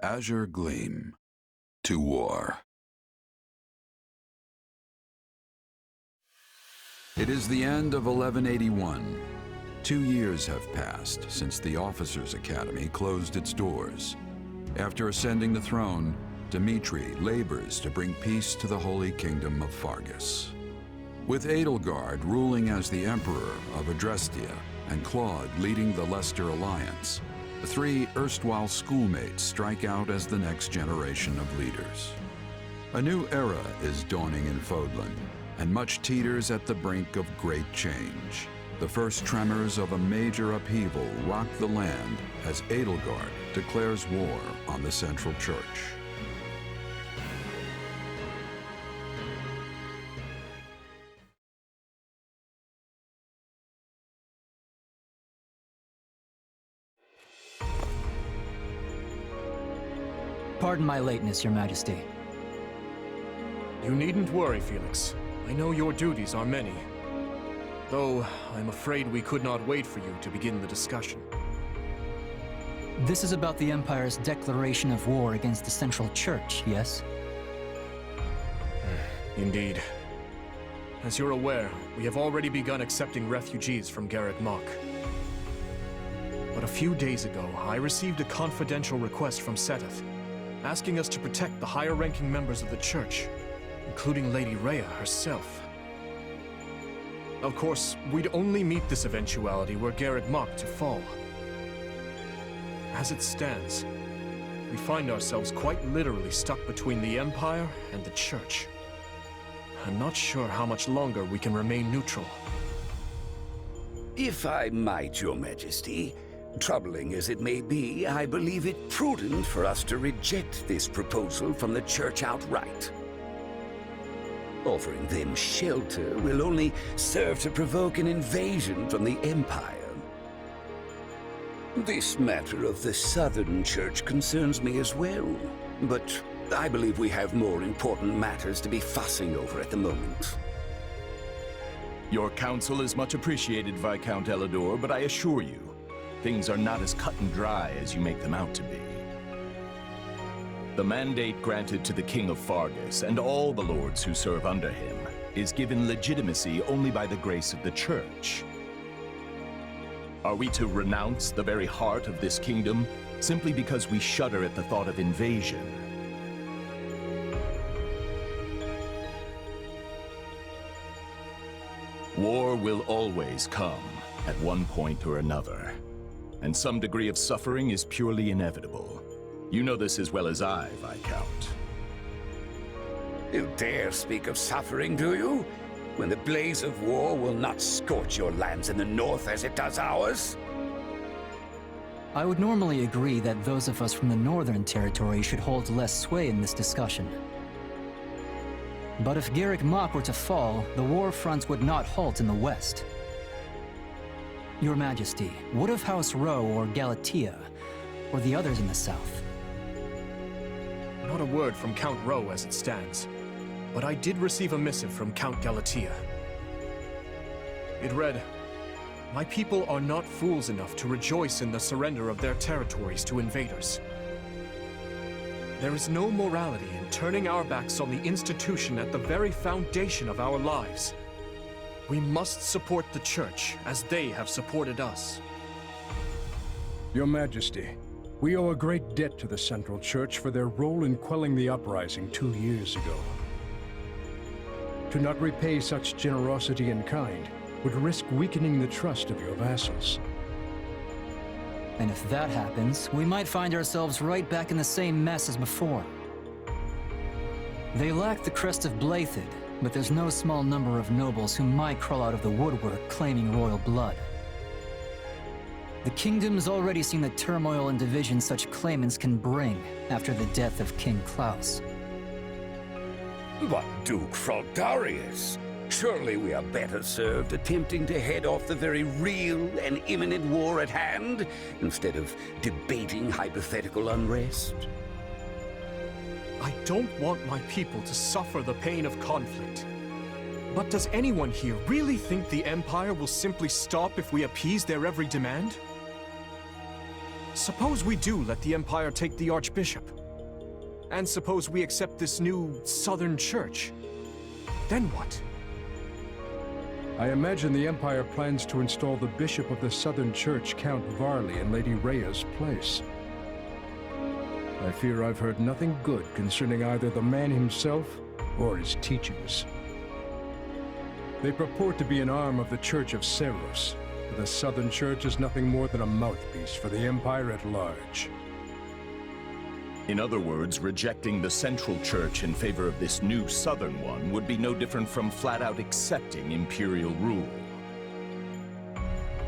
Azure Gleam. To war. It is the end of 1181. 2 years have passed since the Officers' Academy closed its doors. After ascending the throne, Dmitri labors to bring peace to the Holy Kingdom of Fargus. With Edelgard ruling as the Emperor of Adrestia and Claude leading the Leicester Alliance, the three erstwhile schoolmates strike out as the next generation of leaders. A new era is dawning in Fodlan, and much teeters at the brink of great change. The first tremors of a major upheaval rock the land as Edelgard declares war on the Central Church. Pardon my lateness, Your Majesty. You needn't worry, Felix. I know your duties are many. Though, I'm afraid we could not wait for you to begin the discussion. This is about the Empire's declaration of war against the Central Church, yes? Indeed. As you're aware, we have already begun accepting refugees from Garreg Mach. But a few days ago, I received a confidential request from Seteth, asking us to protect the higher-ranking members of the Church, including Lady Rhea herself. Of course, we'd only meet this eventuality were Garreg Mach to fall. As it stands, we find ourselves quite literally stuck between the Empire and the Church. I'm not sure how much longer we can remain neutral. If I might, Your Majesty, troubling as it may be, I believe it prudent for us to reject this proposal from the Church outright. Offering them shelter will only serve to provoke an invasion from the Empire. This matter of the Southern Church concerns me as well, but I believe we have more important matters to be fussing over at the moment. Your counsel is much appreciated, Viscount Elidor, but I assure you, things are not as cut and dry as you make them out to be. The mandate granted to the King of Fargus and all the lords who serve under him is given legitimacy only by the grace of the Church. Are we to renounce the very heart of this kingdom simply because we shudder at the thought of invasion? War will always come at one point or another, and some degree of suffering is purely inevitable. You know this as well as I, Viscount. You dare speak of suffering, do you? When the blaze of war will not scorch your lands in the north as it does ours? I would normally agree that those of us from the Northern Territory should hold less sway in this discussion. But if Garreg Mach were to fall, the war fronts would not halt in the west. Your Majesty, what of House Rowe or Galatea, or the others in the south? Not a word from Count Rowe as it stands, but I did receive a missive from Count Galatea. It read, "My people are not fools enough to rejoice in the surrender of their territories to invaders. There is no morality in turning our backs on the institution at the very foundation of our lives. We must support the Church as they have supported us." Your Majesty, we owe a great debt to the Central Church for their role in quelling the uprising 2 years ago. To not repay such generosity in kind would risk weakening the trust of your vassals. And if that happens, we might find ourselves right back in the same mess as before. They lack the crest of Blaiddyd, but there's no small number of nobles who might crawl out of the woodwork claiming royal blood. The kingdom's already seen the turmoil and division such claimants can bring after the death of King Klaus. But Duke Fraldarius, surely we are better served attempting to head off the very real and imminent war at hand, instead of debating hypothetical unrest. I don't want my people to suffer the pain of conflict. But does anyone here really think the Empire will simply stop if we appease their every demand? Suppose we do let the Empire take the Archbishop. And suppose we accept this new Southern Church. Then what? I imagine the Empire plans to install the Bishop of the Southern Church, Count Varley, in Lady Rhea's place. I fear I've heard nothing good concerning either the man himself or his teachings. They purport to be an arm of the Church of Seros, but the Southern Church is nothing more than a mouthpiece for the Empire at large. In other words, rejecting the Central Church in favor of this new Southern one would be no different from flat-out accepting Imperial rule.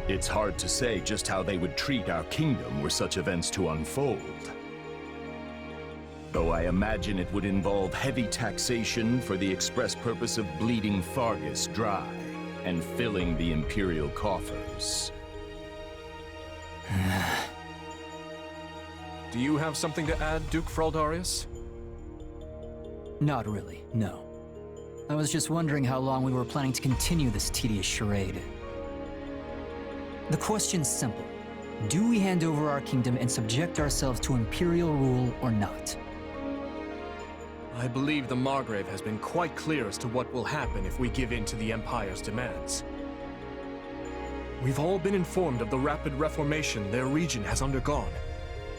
It's hard to say just how they would treat our kingdom were such events to unfold. Though I imagine it would involve heavy taxation for the express purpose of bleeding Fargus dry and filling the Imperial coffers. Do you have something to add, Duke Fraldarius? Not really, no. I was just wondering how long we were planning to continue this tedious charade. The question's simple. Do we hand over our kingdom and subject ourselves to Imperial rule or not? I believe the Margrave has been quite clear as to what will happen if we give in to the Empire's demands. We've all been informed of the rapid reformation their region has undergone,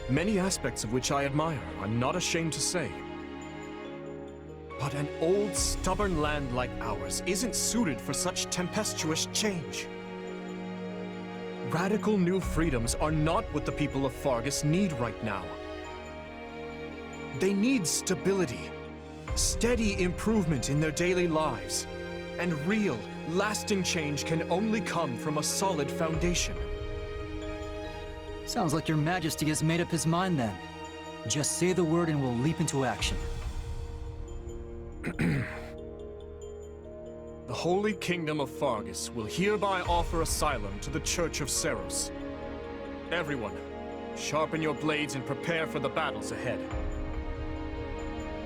many aspects of which I admire, I'm not ashamed to say. But an old, stubborn land like ours isn't suited for such tempestuous change. Radical new freedoms are not what the people of Fargus need right now. They need stability, steady improvement in their daily lives, and real, lasting change can only come from a solid foundation. Sounds like your Majesty has made up his mind then. Just say the word and we'll leap into action. The Holy Kingdom of Fargus will hereby offer asylum to the Church of Seros. Everyone, sharpen your blades and prepare for the battles ahead.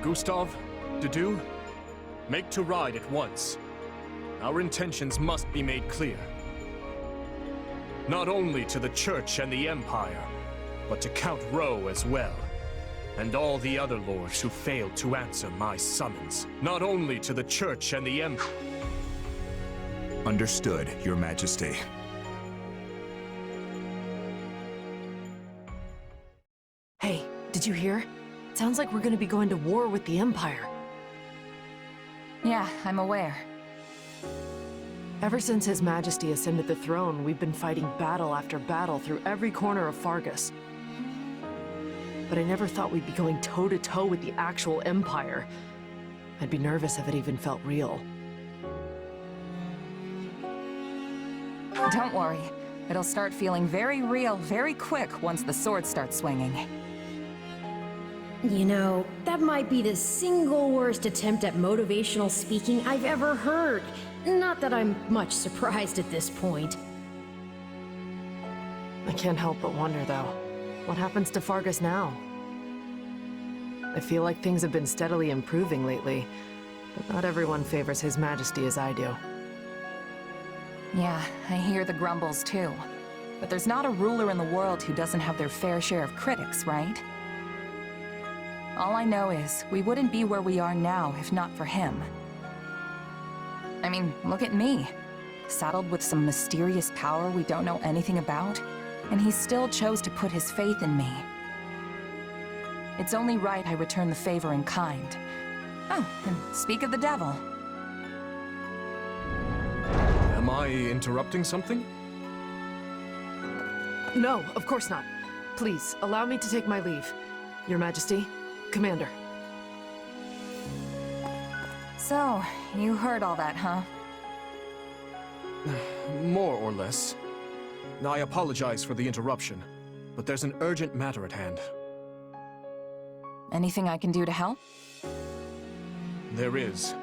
Gustav, Dedu, make to ride at once. Our intentions must be made clear. Not only to the Church and the Empire, but to Count Rowe as well, and all the other lords who failed to answer my summons. Not only to the Church and the Empire. Understood, Your Majesty. Hey, did you hear? Sounds like we're gonna be going to war with the Empire. Yeah, I'm aware. Ever since His Majesty ascended the throne, we've been fighting battle after battle through every corner of Fargus. But I never thought we'd be going toe-to-toe with the actual Empire. I'd be nervous if it even felt real. Don't worry. It'll start feeling very real very quick once the sword starts swinging. You know, that might be the single worst attempt at motivational speaking I've ever heard. Not that I'm much surprised at this point. I can't help but wonder, though. What happens to Fargus now? I feel like things have been steadily improving lately, but not everyone favors His Majesty as I do. Yeah, I hear the grumbles too. But there's not a ruler in the world who doesn't have their fair share of critics, right? All I know is, we wouldn't be where we are now if not for him. I mean, look at me. Saddled with some mysterious power we don't know anything about, and he still chose to put his faith in me. It's only right I return the favor in kind. Oh, and speak of the devil. Am I interrupting something? No, of course not. Please, allow me to take my leave. Your Majesty, Commander. So, you heard all that, huh? More or less. I apologize for the interruption, but there's an urgent matter at hand. Anything I can do to help? There is.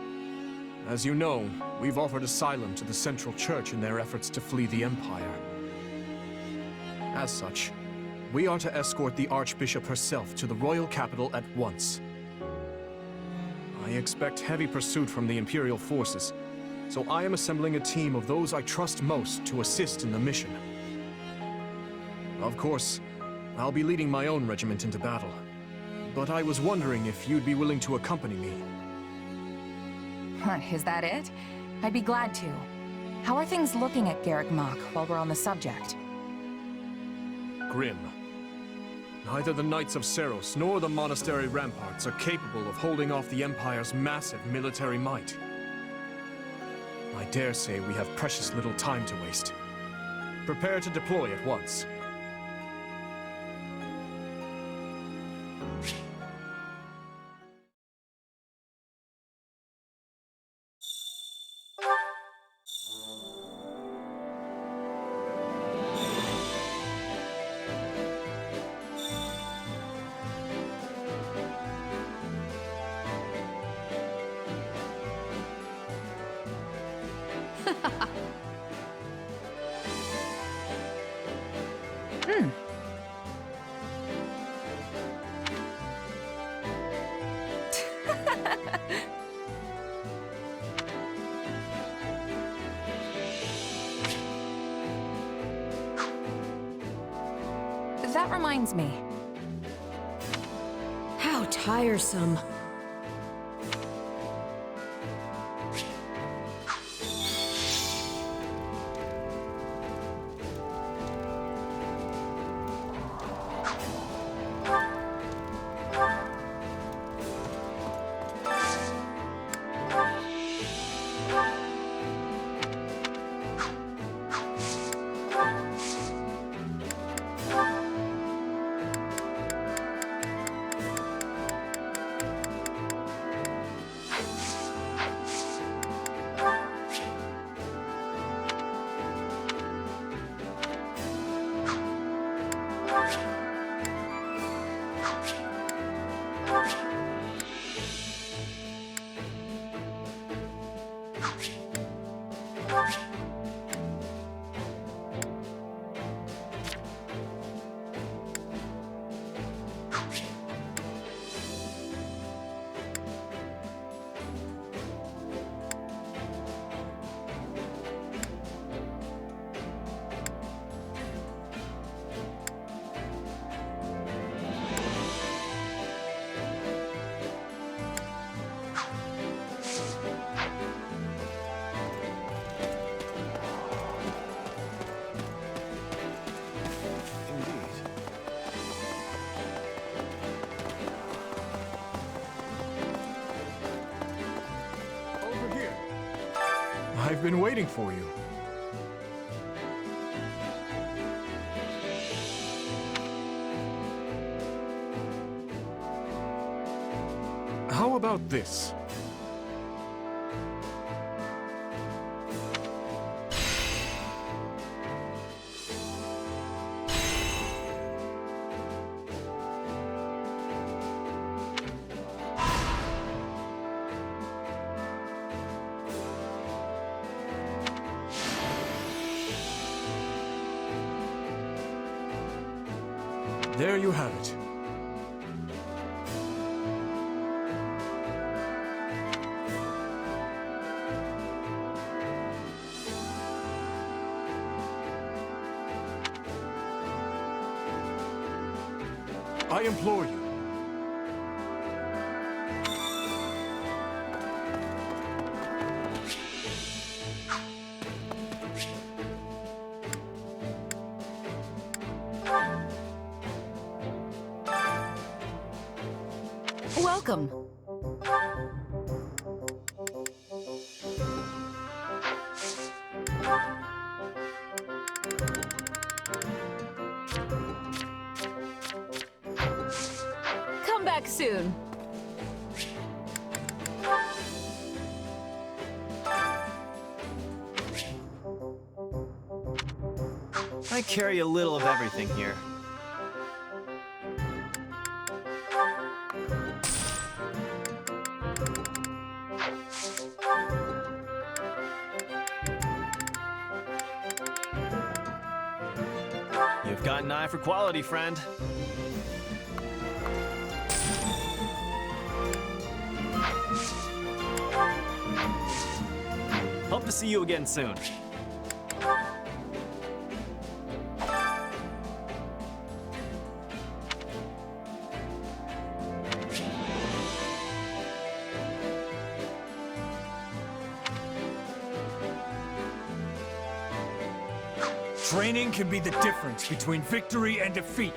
As you know, we've offered asylum to the Central Church in their efforts to flee the Empire. As such, we are to escort the Archbishop herself to the royal capital at once. I expect heavy pursuit from the Imperial forces, so I am assembling a team of those I trust most to assist in the mission. Of course, I'll be leading my own regiment into battle. But I was wondering if you'd be willing to accompany me. Is that it? I'd be glad to. How are things looking at Garrick Mach while we're on the subject? Grim. Neither the Knights of Seros nor the monastery ramparts are capable of holding off the Empire's massive military might. I dare say we have precious little time to waste. Prepare to deploy at once. That reminds me. How tiresome. I've been waiting for you. How about this? There you have it. I implore you. Welcome. Come back soon. I carry a little of everything here. You've got an eye for quality, friend. Hope to see you again soon. Training can be the difference between victory and defeat.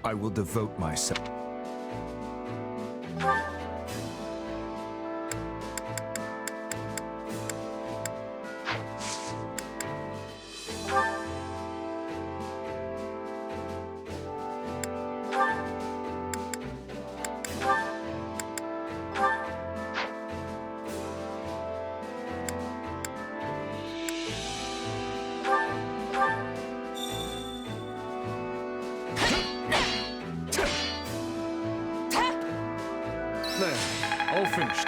I will devote myself. There, all finished.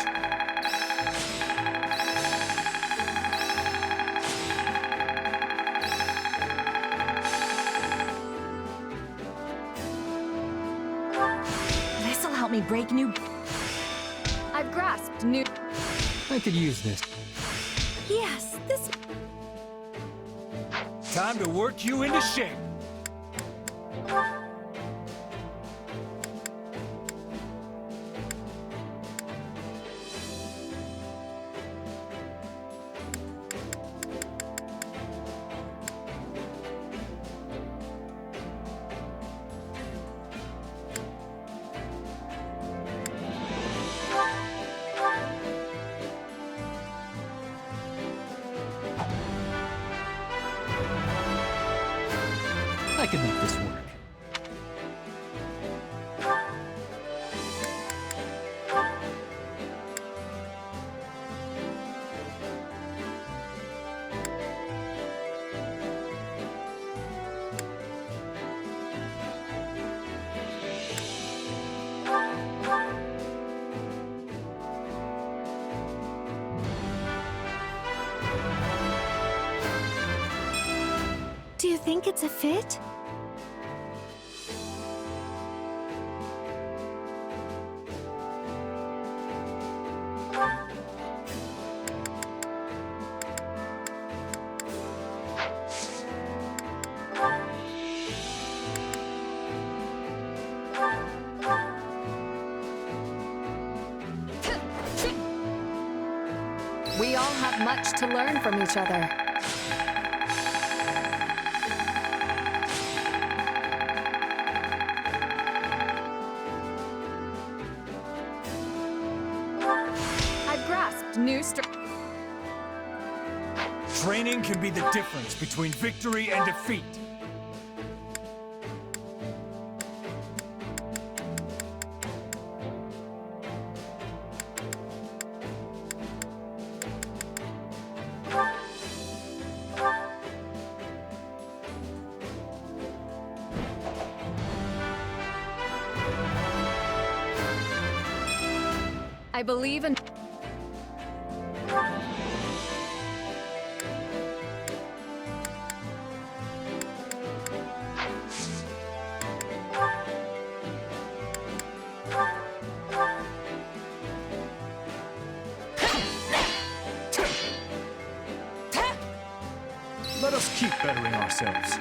This'll help me break new... I've grasped new... I could use this. Yes, this... Time to work you into shape. I can make this work. Do you think it's a fit? We all have much to learn from each other. I've grasped new Training can be the difference between victory and defeat. I believe in... Let us keep bettering ourselves.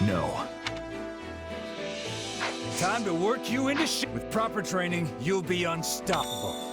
No. Time to work you into shit. With proper training, you'll be unstoppable.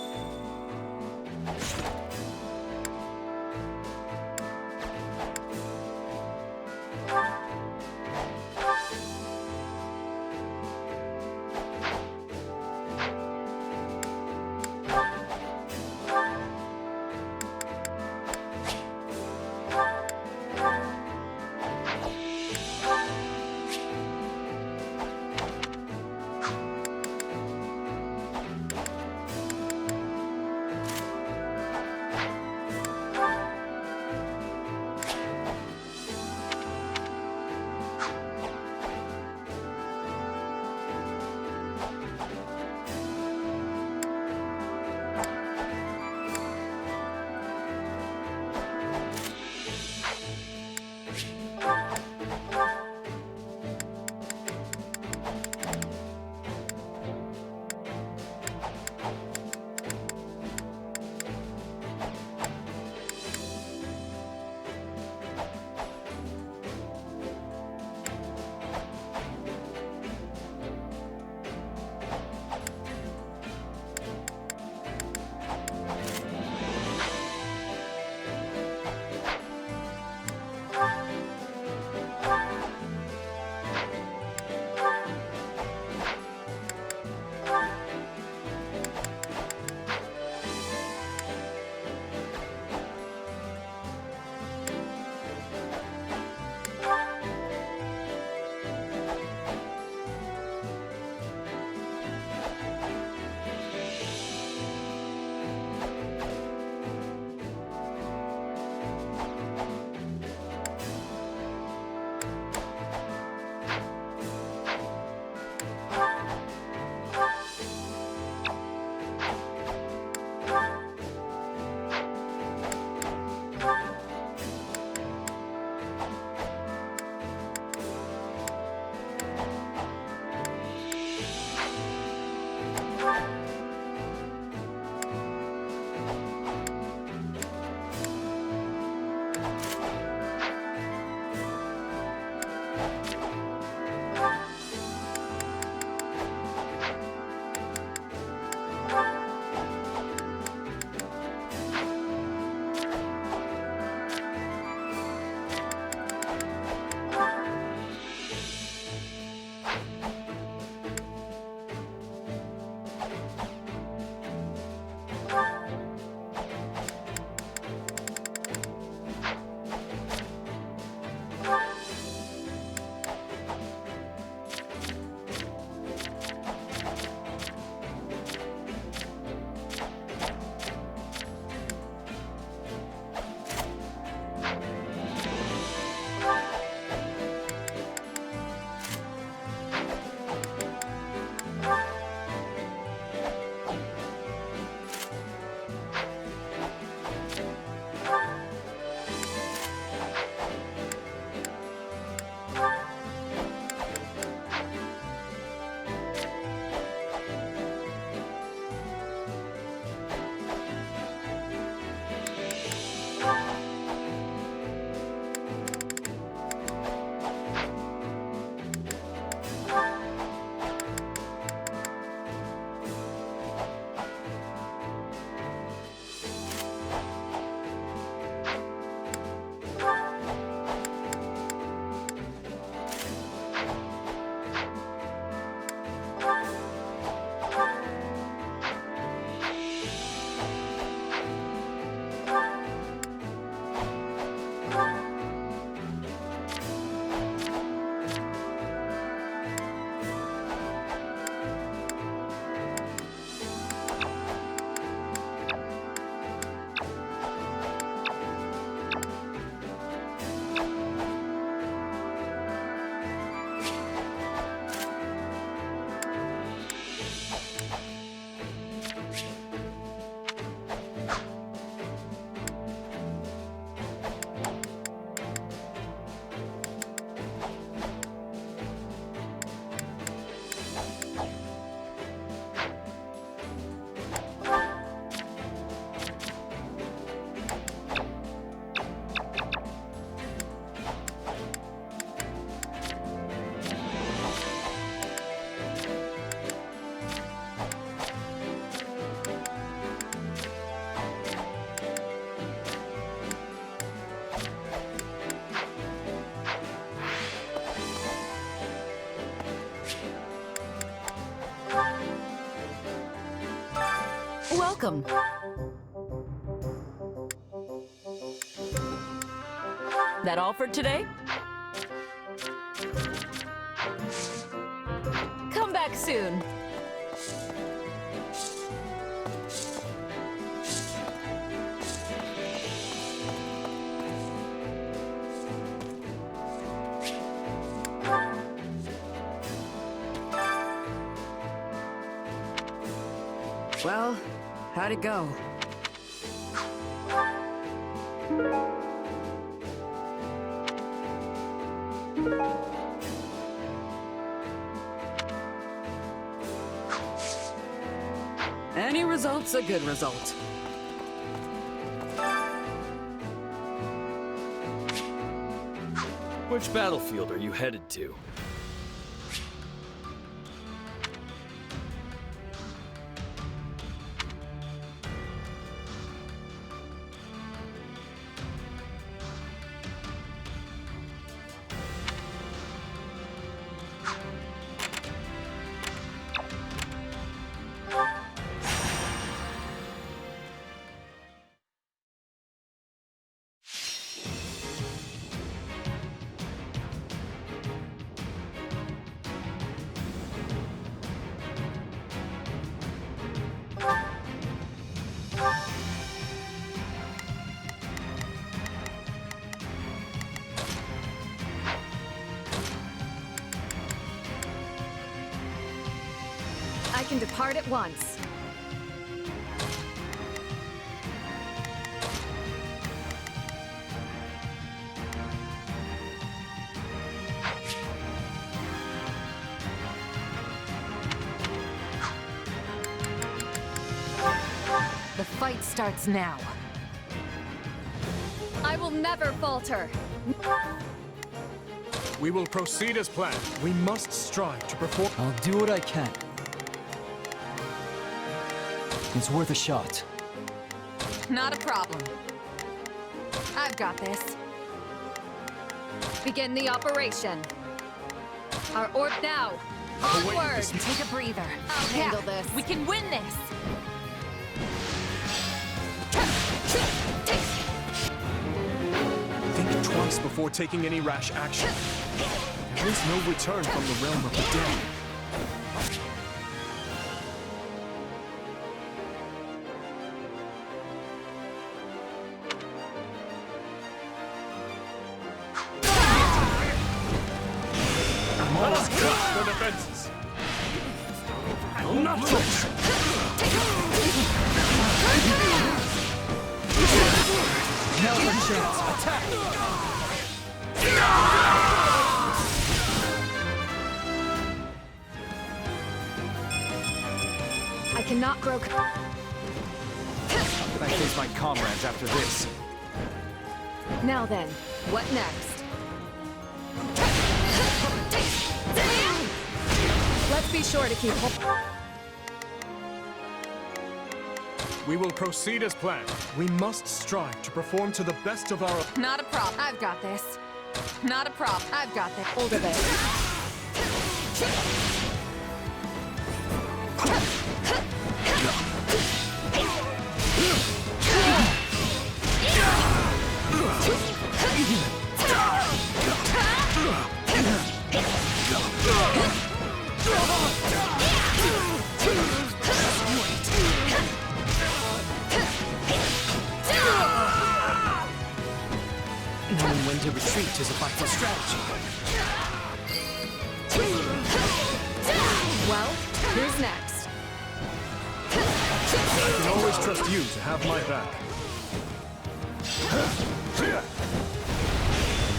welcome. That all for today? Come back soon. Well, how'd it go? Any result's a good result. Which battlefield are you headed to? I can depart at once. The fight starts now. I will never falter. We will proceed as planned. We must strive to perform. I'll do what I can. It's worth a shot. Not a problem. I've got this. Begin the operation. Our orb now. Onward! Take a breather. I'll handle this. We can win this! Think twice before taking any rash action. There is no return from the realm of the dead. Let us crush the defenses. Not Now's our chance. Attack! I cannot grow. How can I face my comrades after this? Now then, what next? Let's be sure to keep. We will proceed as planned. We must strive to perform to the best of our... Not a problem. I've got this. Not a problem. I've got this. Hold of it. Knowing when to retreat is a vital strategy. Well, who's next? I can always trust you to have my back.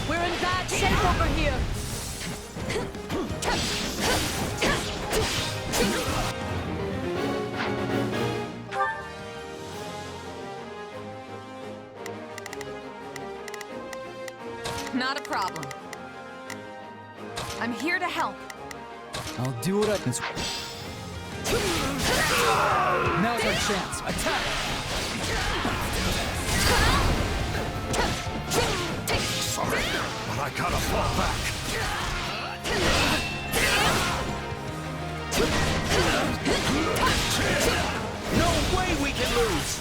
We're in bad shape over here. Not a problem. I'm here to help. I'll do what I can. Now's our chance. Attack! Sorry, but I gotta fall back. No way we can... can lose.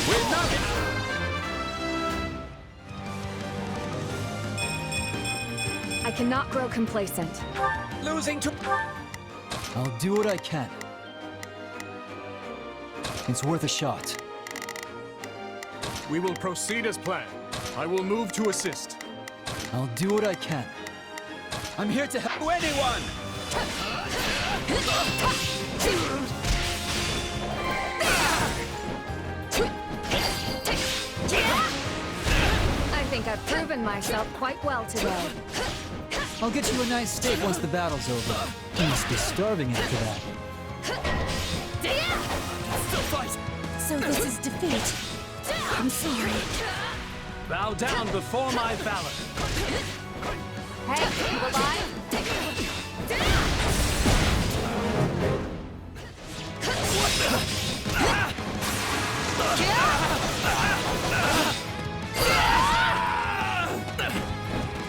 We're not... I cannot grow complacent. Losing to... I'll do what I can. It's worth a shot. We will proceed as planned. I will move to assist. I'll do what I can. I'm here to help anyone! I think I've proven myself quite well today. I'll get you a nice steak once the battle's over. You must be starving after that. Still fight! So this is defeat. I'm sorry. Bow down before my valor. Hey, you alive?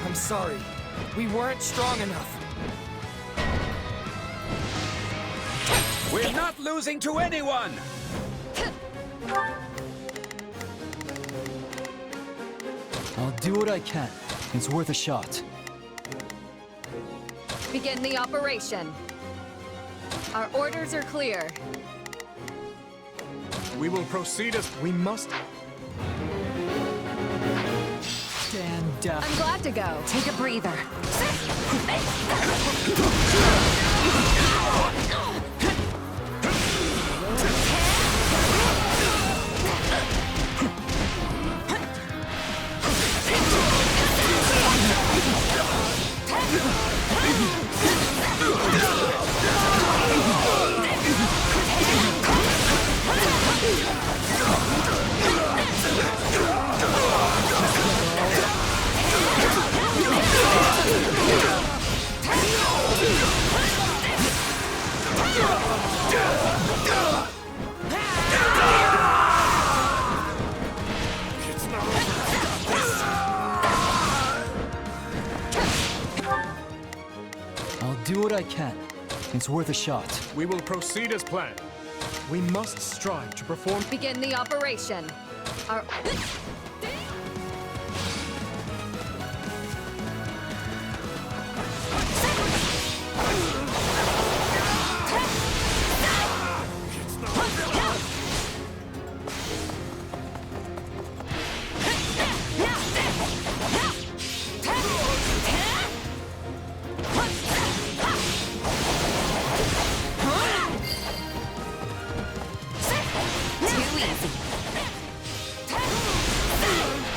I'm sorry. We weren't strong enough. We're not losing to anyone! I'll do what I can. It's worth a shot. Begin the operation. Our orders are clear. We will proceed as we must. Stand down. I'm glad to go. Take a breather. I'll do what I can. It's worth a shot. We will proceed as planned. We must strive to perform. Begin the operation. Our...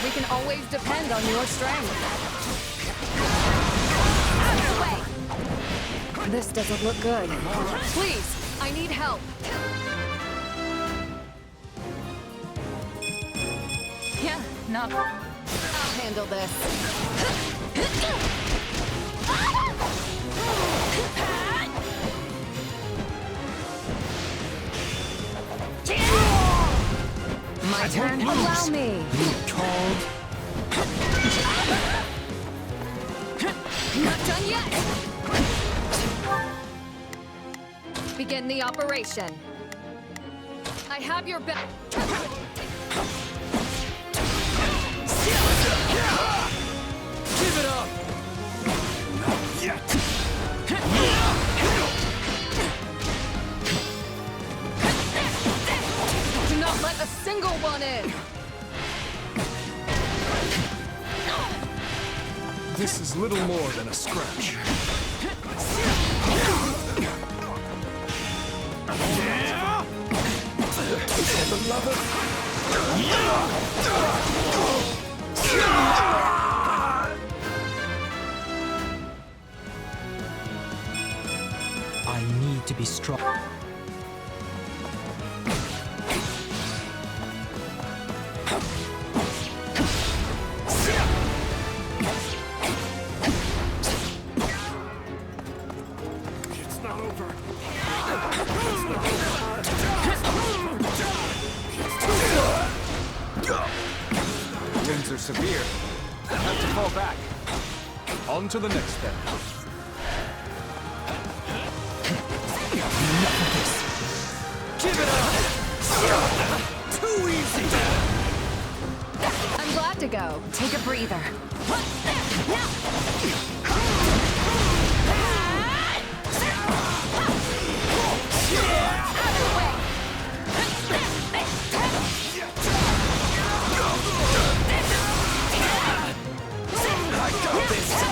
We can always depend on your strength. Out of the way! This doesn't look good. Please, I need help. Yeah, not... I'll handle this. My turn. Allow me. Called. Not done yet. Begin the operation. I have your back. Give it up! Not yet! Do not let a single one in. This is little more than a scratch. For the love of... I need to be strong. It's not over. Wounds are severe. I have to fall back. On to the next step. enough of this. Give it up! Too easy! I'm glad to go. Take a breather. I got this!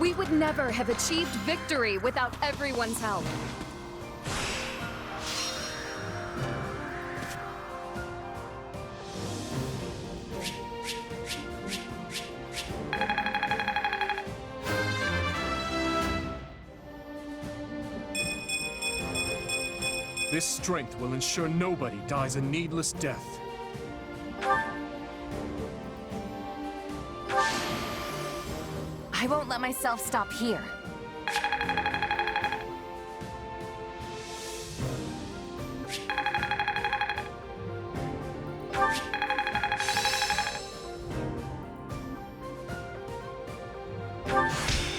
We would never have achieved victory without everyone's help. This strength will ensure nobody dies a needless death. I won't let myself stop here.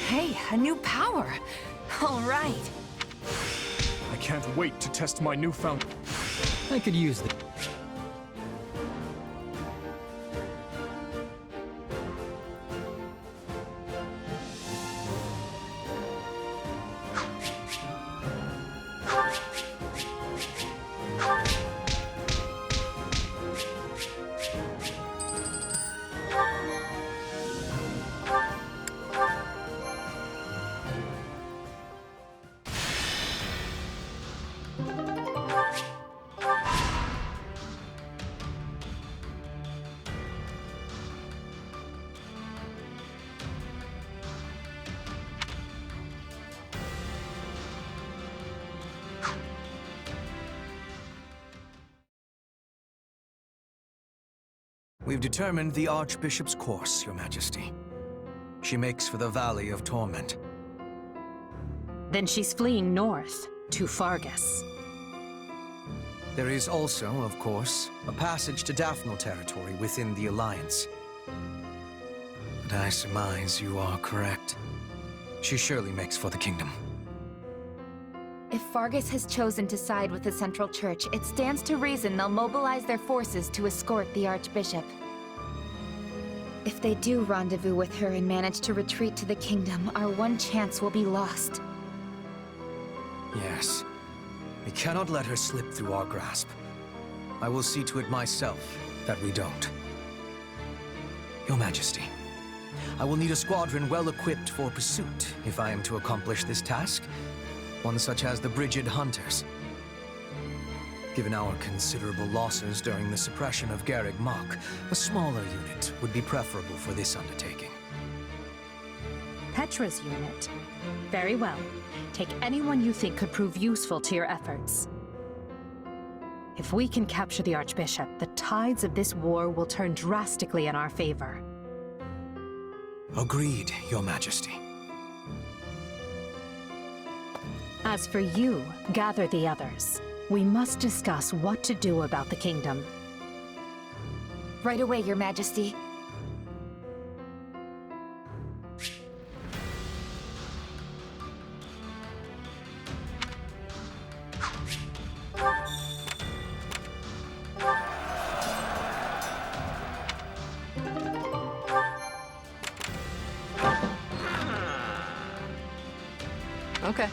Hey, a new power. All right. I can't wait to test my newfound... I could use the... We've determined the Archbishop's course, Your Majesty. She makes for the Valley of Torment. Then she's fleeing north, to Fargus. There is also, of course, a passage to Daphnal territory within the Alliance. But I surmise you are correct. She surely makes for the kingdom. If Fargus has chosen to side with the Central Church, it stands to reason they'll mobilize their forces to escort the Archbishop. If they do rendezvous with her and manage to retreat to the kingdom, our one chance will be lost. Yes. We cannot let her slip through our grasp. I will see to it myself that we don't. Your Majesty, I will need a squadron well equipped for pursuit if I am to accomplish this task. One such as the Brigid Hunters. Given our considerable losses during the suppression of Garreg Mach, a smaller unit would be preferable for this undertaking. Petra's unit. Very well. Take anyone you think could prove useful to your efforts. If we can capture the Archbishop, the tides of this war will turn drastically in our favor. Agreed, Your Majesty. As for you, gather the others. We must discuss what to do about the kingdom. Right away, Your Majesty. Okay.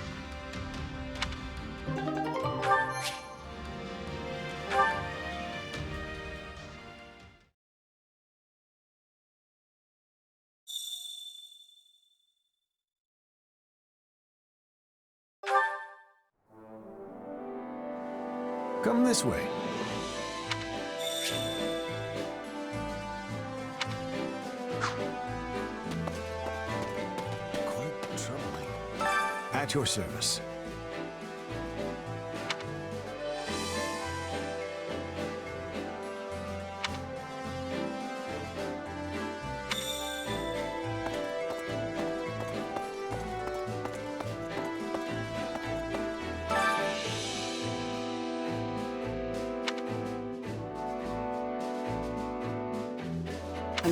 Come this way. Quite troubling. At your service.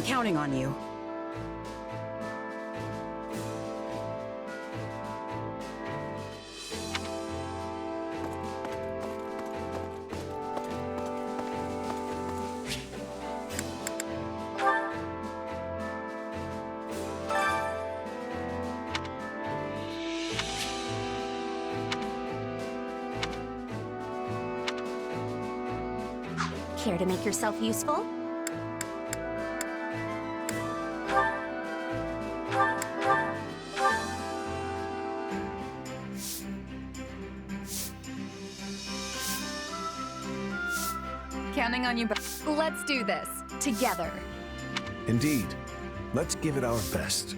I'm counting on you. Care to make yourself useful? Counting on you both. Let's do this. Together. Indeed. Let's give it our best.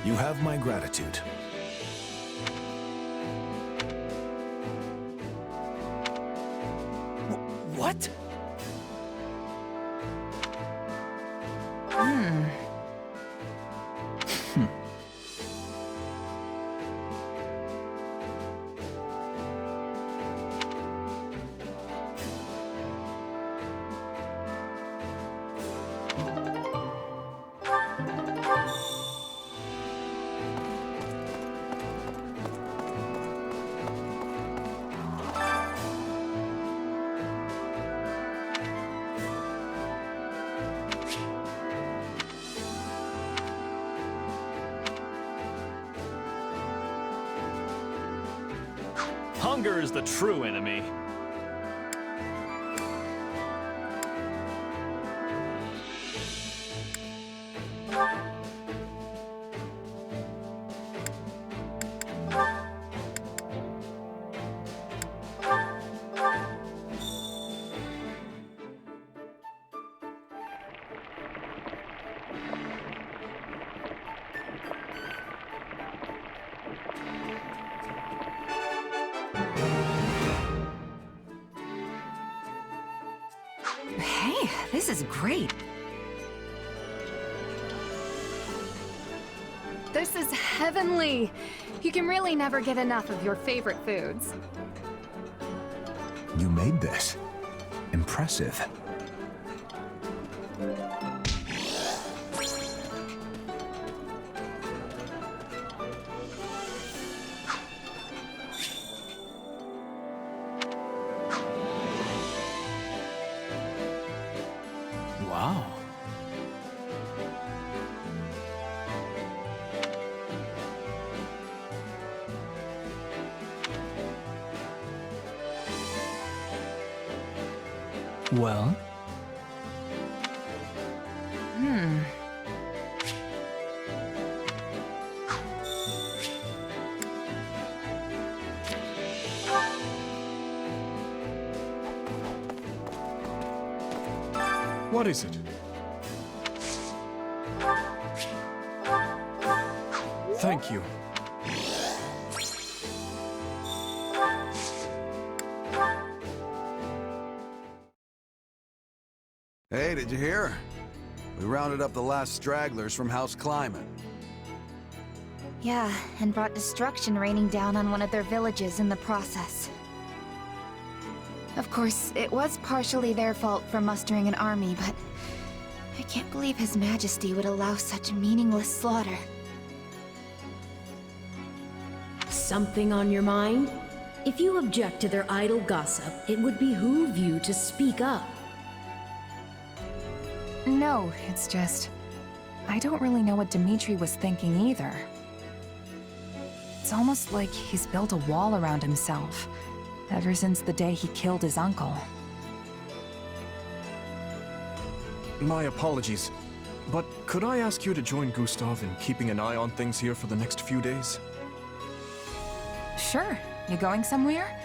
You have my gratitude. What? Hunger is the true enemy. Hey, this is great. This is heavenly. You can really never get enough of your favorite foods. You made this. Impressive. Wow. Well? What is it? Thank you. Hey, did you hear? We rounded up the last stragglers from House Climate. Yeah, and brought destruction raining down on one of their villages in the process. Of course, it was partially their fault for mustering an army, but I can't believe His Majesty would allow such meaningless slaughter. Something on your mind? If you object to their idle gossip, it would behoove you to speak up. No, it's just... I don't really know what Dimitri was thinking either. It's almost like he's built a wall around himself, ever since the day he killed his uncle. My apologies, but could I ask you to join Gustav in keeping an eye on things here for the next few days? Sure. You going somewhere?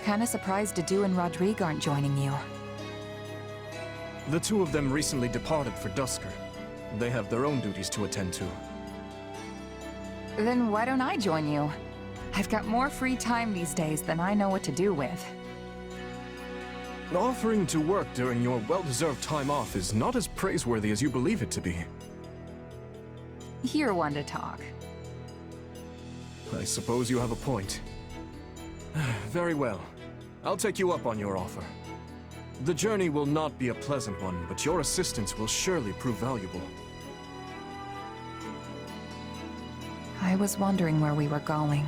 Kinda surprised Dadu and Rodrigue aren't joining you. The two of them recently departed for Dusker. They have their own duties to attend to. Then why don't I join you? I've got more free time these days than I know what to do with. Offering to work during your well-deserved time off is not as praiseworthy as you believe it to be. You're one to talk. I suppose you have a point. Very well. I'll take you up on your offer. The journey will not be a pleasant one, but your assistance will surely prove valuable. I was wondering where we were going.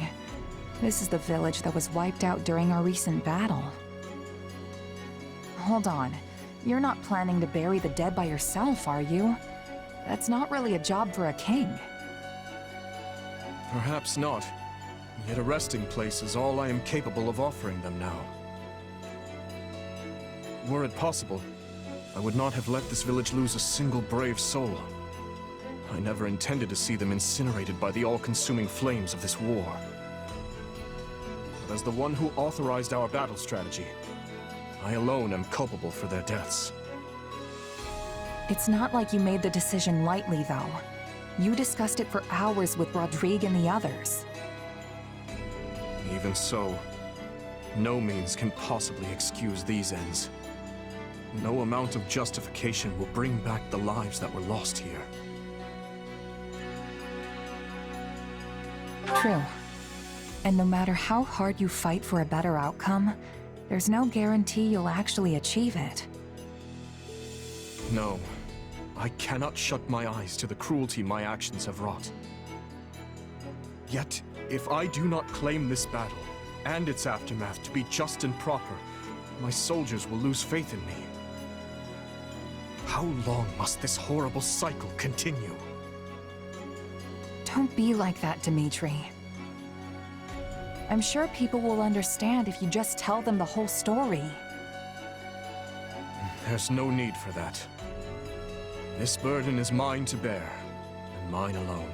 This is the village that was wiped out during our recent battle. Hold on. You're not planning to bury the dead by yourself, are you? That's not really a job for a king. Perhaps not. Yet a resting place is all I am capable of offering them now. Were it possible, I would not have let this village lose a single brave soul. I never intended to see them incinerated by the all-consuming flames of this war. But as the one who authorized our battle strategy, I alone am culpable for their deaths. It's not like you made the decision lightly, though. You discussed it for hours with Rodrigue and the others. Even so, no means can possibly excuse these ends. No amount of justification will bring back the lives that were lost here. True. And no matter how hard you fight for a better outcome, there's no guarantee you'll actually achieve it. No, I cannot shut my eyes to the cruelty my actions have wrought. Yet, if I do not claim this battle, and its aftermath to be just and proper, my soldiers will lose faith in me. How long must this horrible cycle continue? Don't be like that, Dimitri. I'm sure people will understand if you just tell them the whole story. There's no need for that. This burden is mine to bear, and mine alone.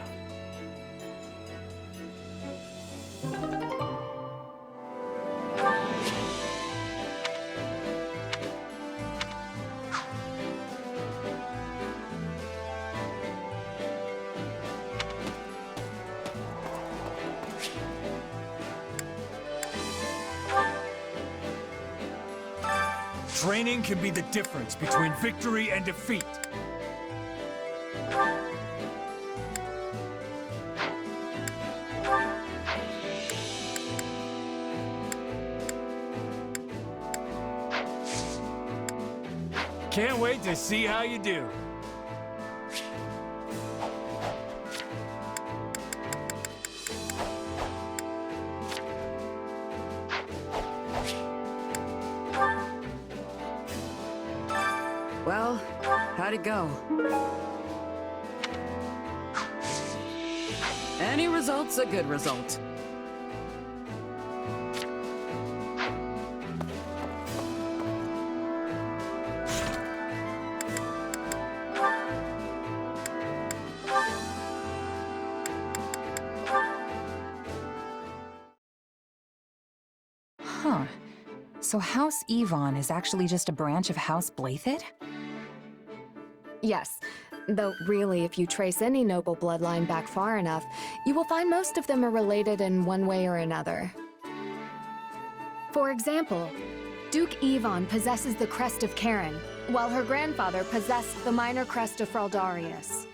Training can be the difference between victory and defeat. Can't wait to see how you do. Well, how'd it go? Any result's a good result. Huh. So House Yvonne is actually just a branch of House Blythed? Yes, though really, if you trace any noble bloodline back far enough, you will find most of them are related in one way or another. For example, Duke Yvonne possesses the crest of Karen, while her grandfather possessed the minor crest of Fraldarius.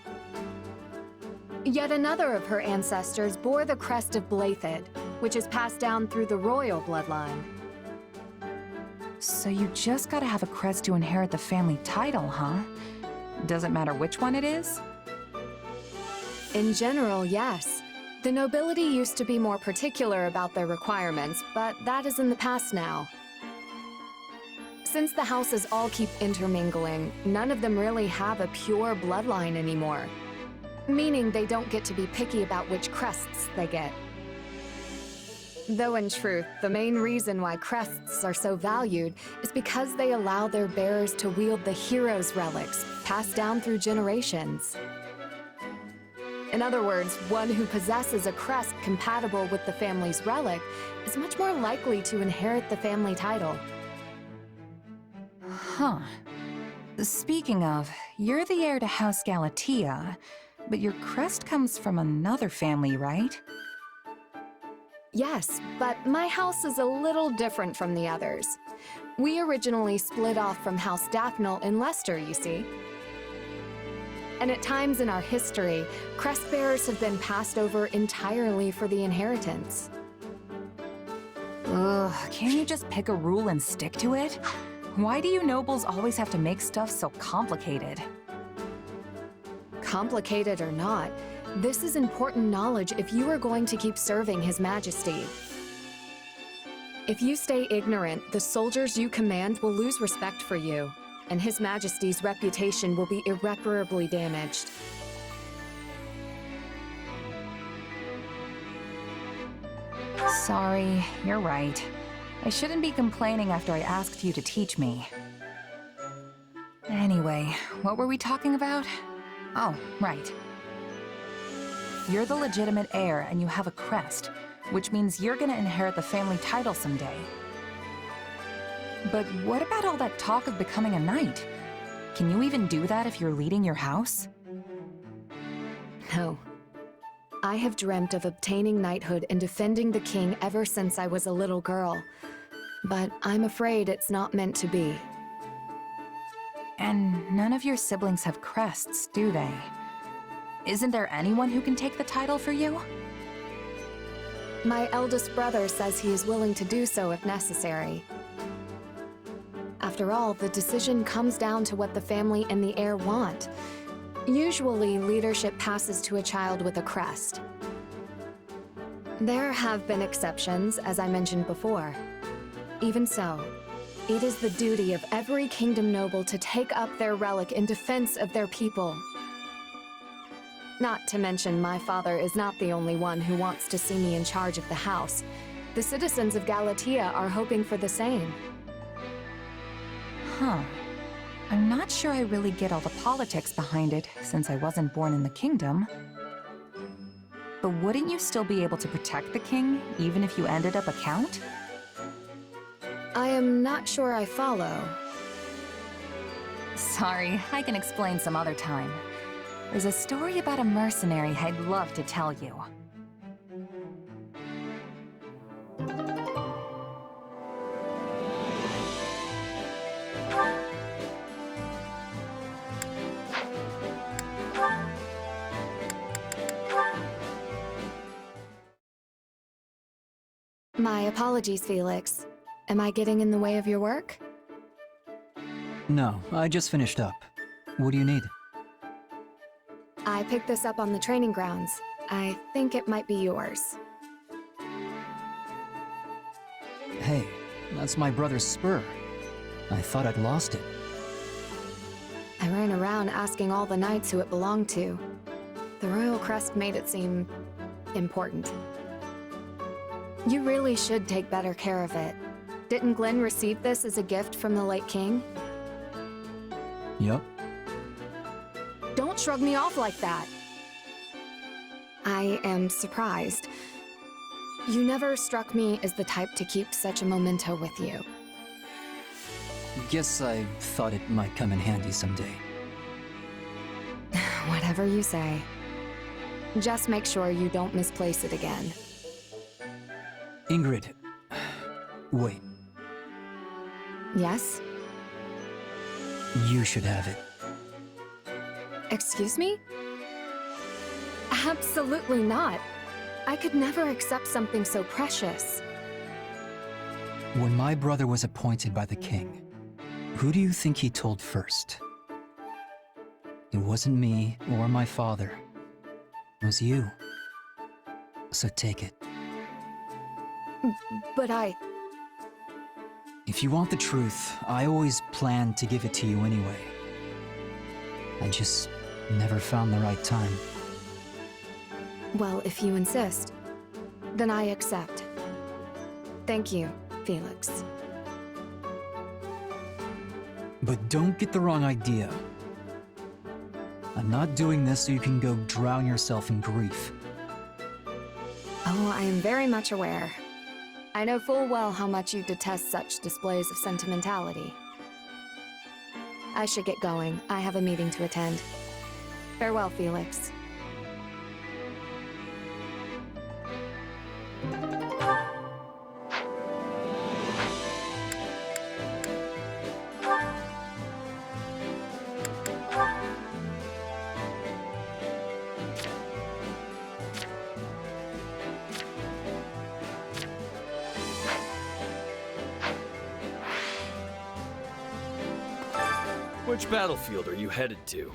Yet another of her ancestors bore the crest of Blythed, which is passed down through the royal bloodline. So you just gotta have a crest to inherit the family title, huh? Doesn't matter which one it is? In general, yes. The nobility used to be more particular about their requirements, but that is in the past now. Since the houses all keep intermingling, none of them really have a pure bloodline anymore. Meaning they don't get to be picky about which crests they get. Though in truth, the main reason why crests are so valued is because they allow their bearers to wield the hero's relics, passed down through generations. In other words, one who possesses a crest compatible with the family's relic is much more likely to inherit the family title. Huh. Speaking of, you're the heir to House Galatea, but your crest comes from another family, right? Yes, but my house is a little different from the others. We originally split off from House Daphne in Leicester, you see. And at times in our history, crest bearers have been passed over entirely for the inheritance. Ugh, can't you just pick a rule and stick to it? Why do you nobles always have to make stuff so complicated? Complicated or not, this is important knowledge if you are going to keep serving His Majesty. If you stay ignorant, the soldiers you command will lose respect for you, and His Majesty's reputation will be irreparably damaged. Sorry, you're right. I shouldn't be complaining after I asked you to teach me. Anyway, what were we talking about? Oh, right. You're the legitimate heir and you have a crest, which means you're gonna inherit the family title someday. But what about all that talk of becoming a knight? Can you even do that if you're leading your house? No. I have dreamt of obtaining knighthood and defending the king ever since I was a little girl. But I'm afraid it's not meant to be. And none of your siblings have crests, do they? Isn't there anyone who can take the title for you? My eldest brother says he is willing to do so if necessary. After all, the decision comes down to what the family and the heir want. Usually, leadership passes to a child with a crest. There have been exceptions, as I mentioned before. Even so, it is the duty of every kingdom noble to take up their relic in defense of their people. Not to mention, my father is not the only one who wants to see me in charge of the house. The citizens of Galatea are hoping for the same. Huh. I'm not sure I really get all the politics behind it, since I wasn't born in the kingdom. But wouldn't you still be able to protect the king, even if you ended up a count? I am not sure I follow. Sorry, I can explain some other time. There's a story about a mercenary I'd love to tell you. My apologies, Felix. Am I getting in the way of your work? No, I just finished up. What do you need? I picked this up on the training grounds. I think it might be yours. Hey, that's my brother's spur. I thought I'd lost it. I ran around asking all the knights who it belonged to. The royal crest made it seem important. You really should take better care of it. Didn't Glenn receive this as a gift from the late king? Yup. Don't shrug me off like that. I am surprised. You never struck me as the type to keep such a memento with you. Guess I thought it might come in handy someday. Whatever you say. Just make sure you don't misplace it again. Ingrid. Wait. Yes? You should have it. Excuse me? Absolutely not. I could never accept something so precious. When my brother was appointed by the king, who do you think he told first? It wasn't me or my father. It was you. So take it. But If you want the truth, I always planned to give it to you anyway. I just never found the right time. Well, if you insist, then I accept. Thank you, Felix. But don't get the wrong idea. I'm not doing this so you can go drown yourself in grief. Oh, I am very much aware. I know full well how much you detest such displays of sentimentality. I should get going. I have a meeting to attend. Farewell, Felix. Which battlefield are you headed to?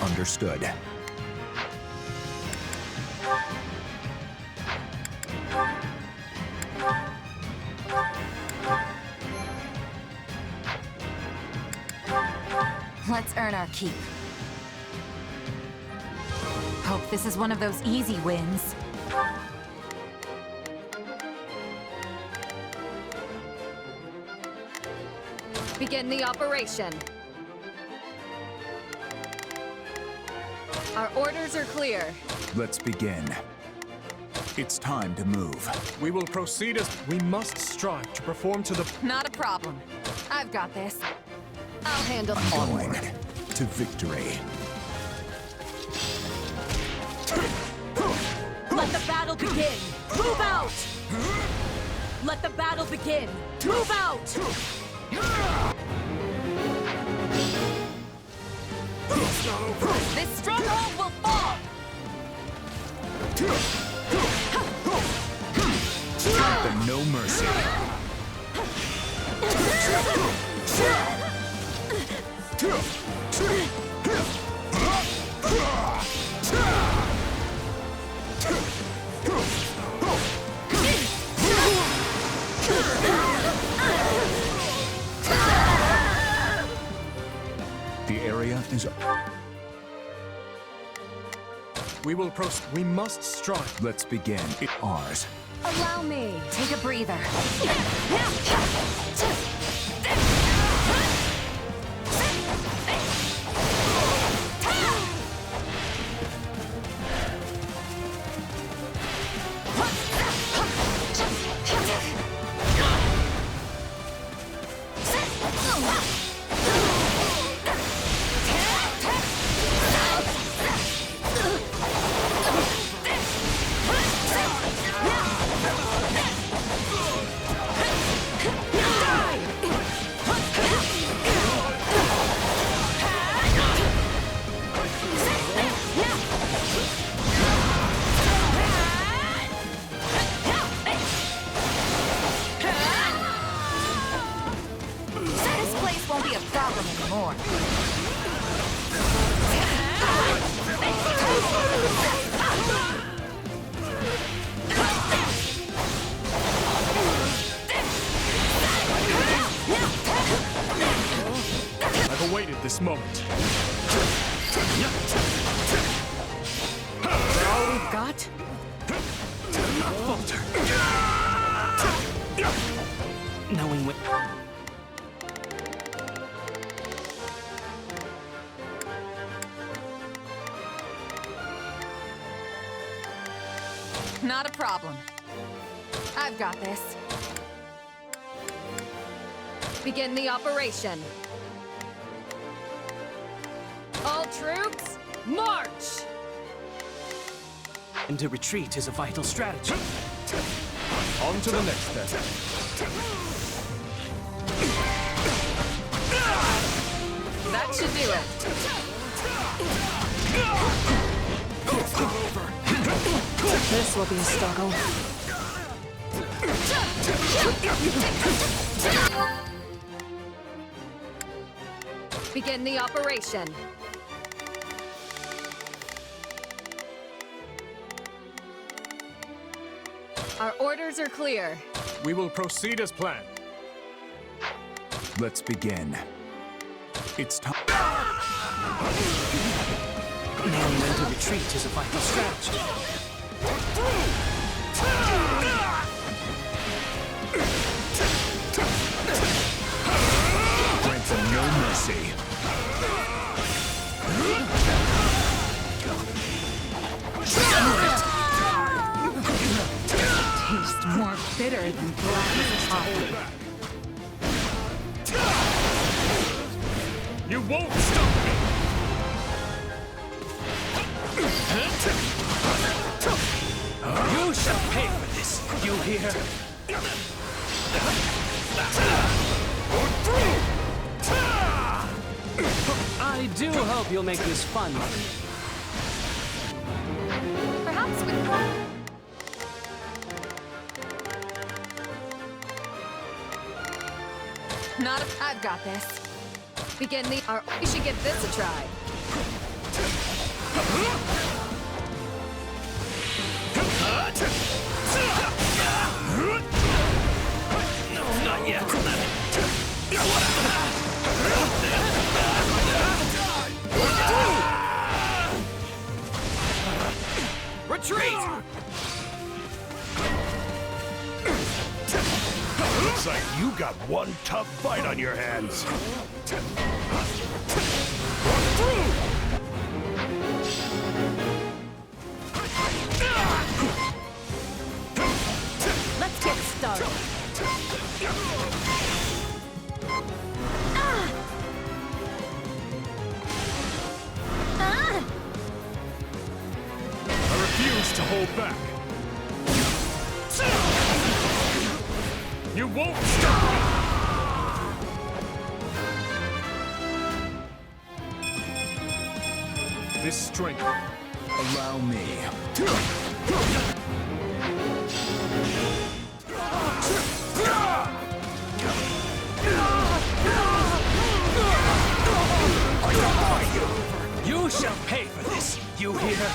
Understood. Let's earn our keep. Hope this is one of those easy wins. Begin the operation. Our orders are clear. Let's begin. It's time to move. We will proceed as we must strive to perform to the... Not a problem. I've got this. I'll handle it. Onward to victory. Let the battle begin! Move out! Let the battle begin! Move out! This stronghold will fall! Give them no mercy. The area is... We must strive. Let's begin. It's ours. Allow me. Take a breather. I've awaited this moment. All we've got? Do not falter. Knowing what... Not a problem. I've got this. Begin the operation. All troops, march! And to retreat is a vital strategy. On to the next step. That should do it. This will be a struggle. Begin the operation. Our orders are clear. We will proceed as planned. Let's begin. It's time. Knowing when to retreat is a vital strategy. Ransom no mercy. Taste more bitter than black coffee. You won't stop me! You shall pay for this, you hear? I do hope you'll make this fun. Perhaps we... Not if I've got this. Begin the... we should give this a try. No, not yet. Retreat! Looks like you got one tough fight on your hands. Let's get started. I refuse to hold back. You won't stop me! This strength. Allow me. You shall pay for this, you hear?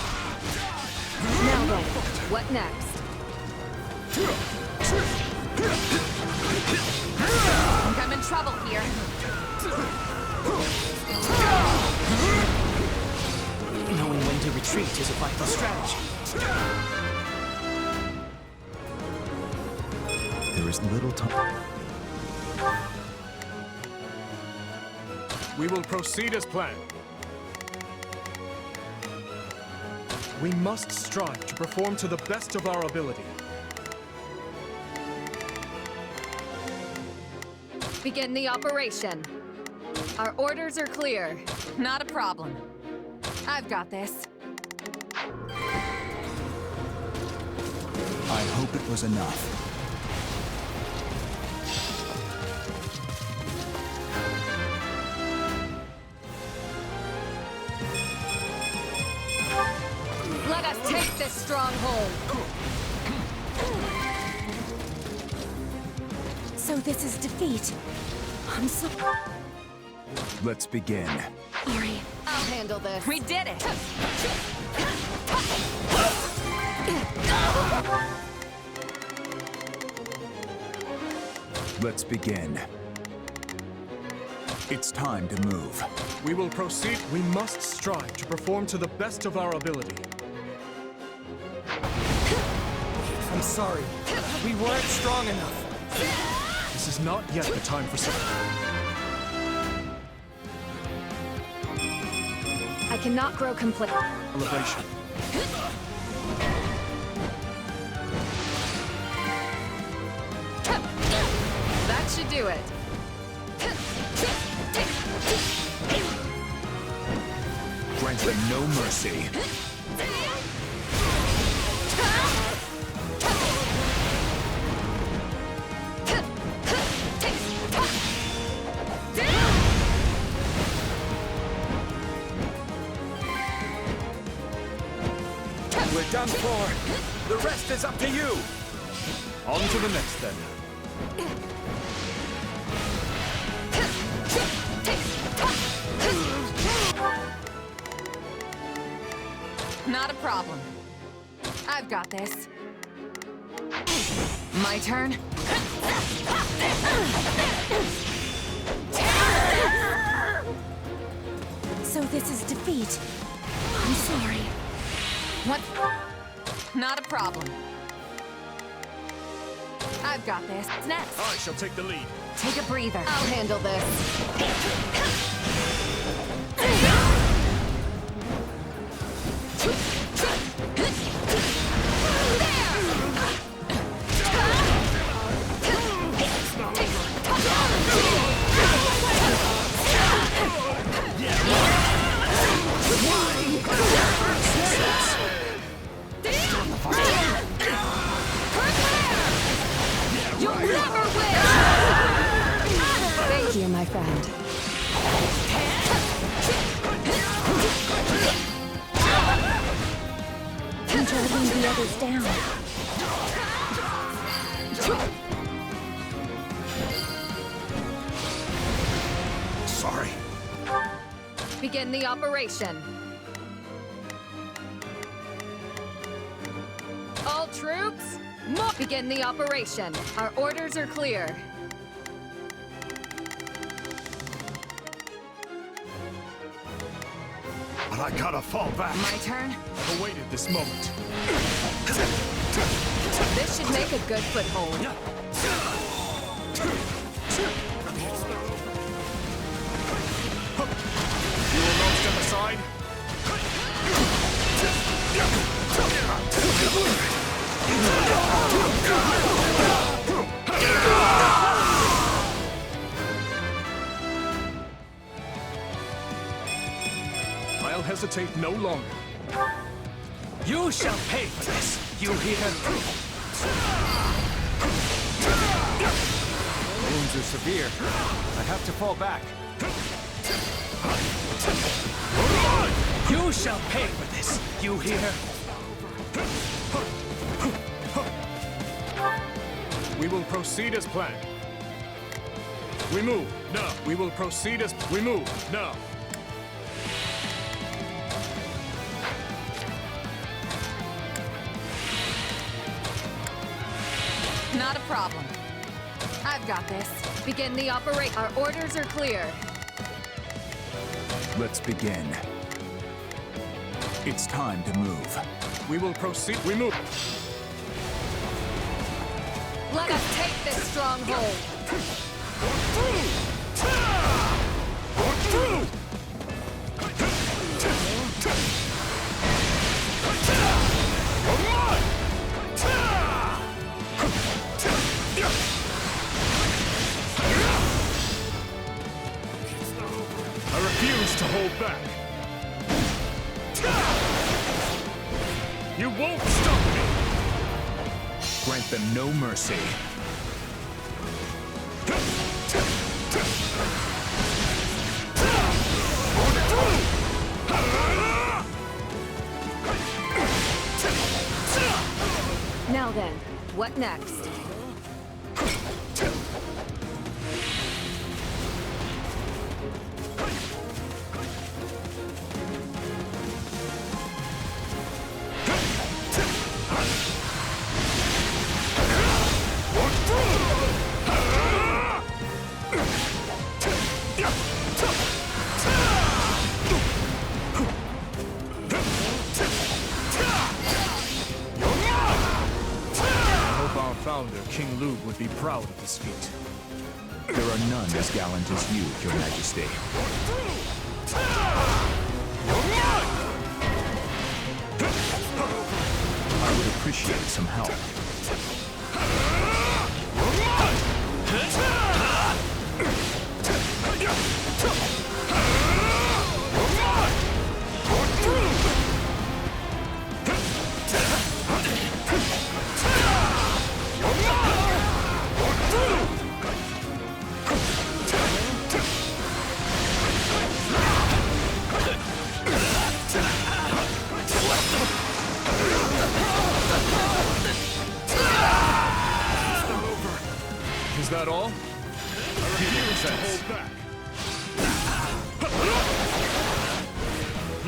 Now then, what next? I think I'm in trouble here. Knowing when to retreat is a vital strategy. There is little time. We will proceed as planned. We must strive to perform to the best of our ability. Begin the operation. Our orders are clear. Not a problem. I've got this. I hope it was enough. Let us take this stronghold. So this is defeat. I'm so... Let's begin. Sorry. I'll handle this. We did it! Let's begin. It's time to move. We will proceed. We must strive to perform to the best of our ability. I'm sorry. We weren't strong enough. This is not yet the time for I cannot grow complete. celebration. That should do it. Grant them no mercy. We're done for. The rest is up to you. On to the next, then. Not a problem. I've got this. My turn. So this is defeat. I'm sorry. What? Not a problem. I've got this. What's next? I shall take the lead. Take a breather. I'll handle this. You'll never win! Thank you, my friend. Controlling the others down. Sorry. Begin the operation. All troops, begin the operation. Our orders are clear. But I gotta fall back. My turn. I've awaited this moment. This should make a good foothold. You will not step aside. I'll hesitate no longer. You shall pay for this, you hear? Wounds are severe. I have to fall back. You shall pay for this, you hear? We will proceed as planned. We move. No. We will proceed as... We move. No. Not a problem. I've got this. Begin the operation. Our orders are clear. Let's begin. It's time to move. We will proceed. We move. Let us take this stronghold. I refuse to hold back. You won't stop me! Grant them no mercy. Now then, what next? Founder, King Lug, would be proud of this feat. There are none as gallant as you, Your Majesty. I would appreciate some help. Is that all? I refuse to hold back.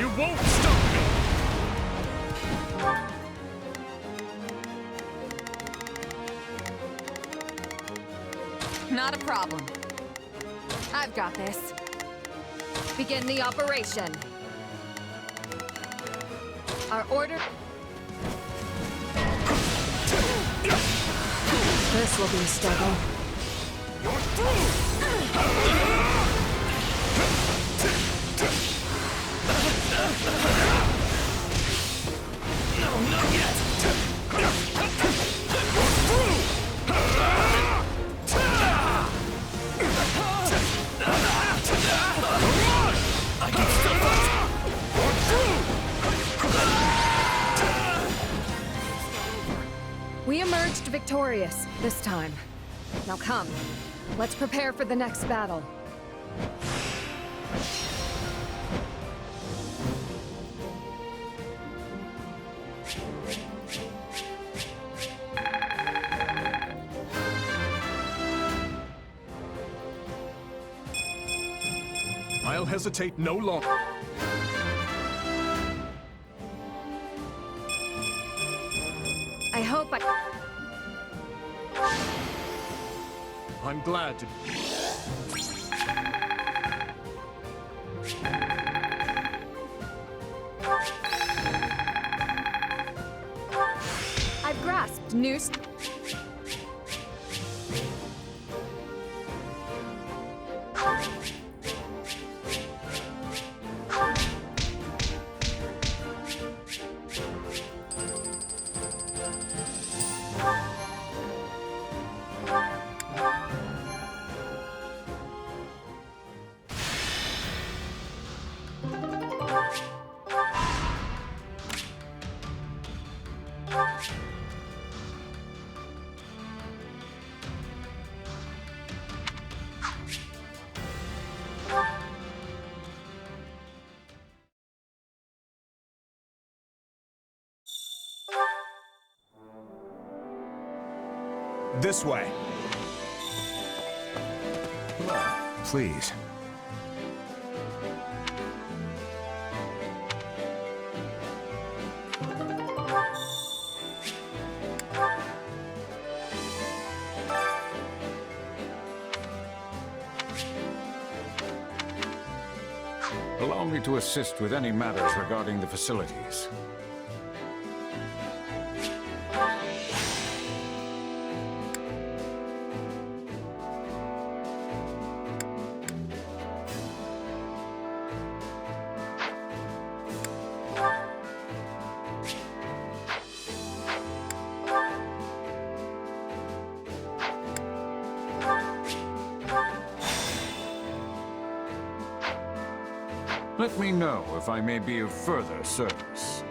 You won't stop me! Not a problem. I've got this. Begin the operation. Our order... This will be a struggle. You're through! No, not yet! I can still fight! We emerged victorious this time. Now come, let's prepare for the next battle. I'll hesitate no longer. I hope I'm glad to... I've grasped news. This way. Please. Allow me to assist with any matters regarding the facilities. Let me know if I may be of further service.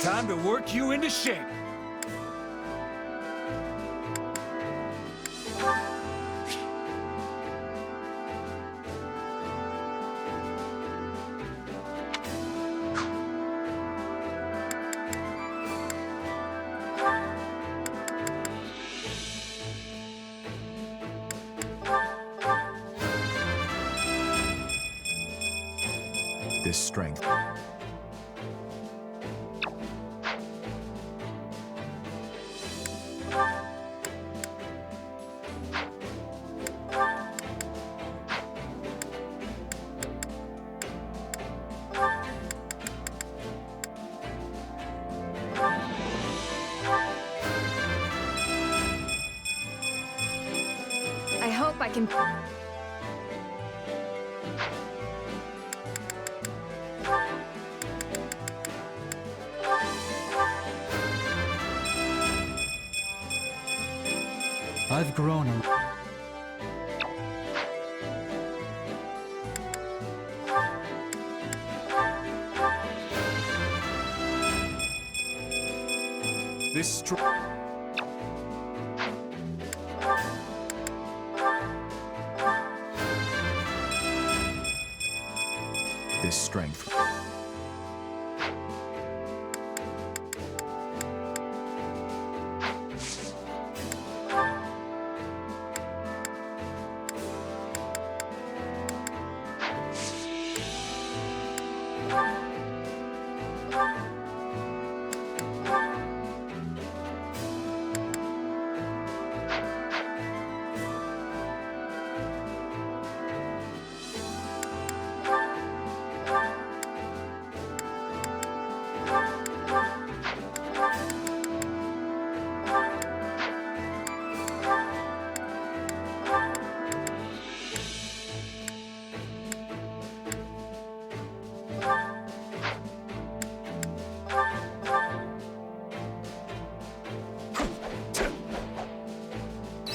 Time to work you into shape. This strength. I hope I can... I've grown a... This This strength.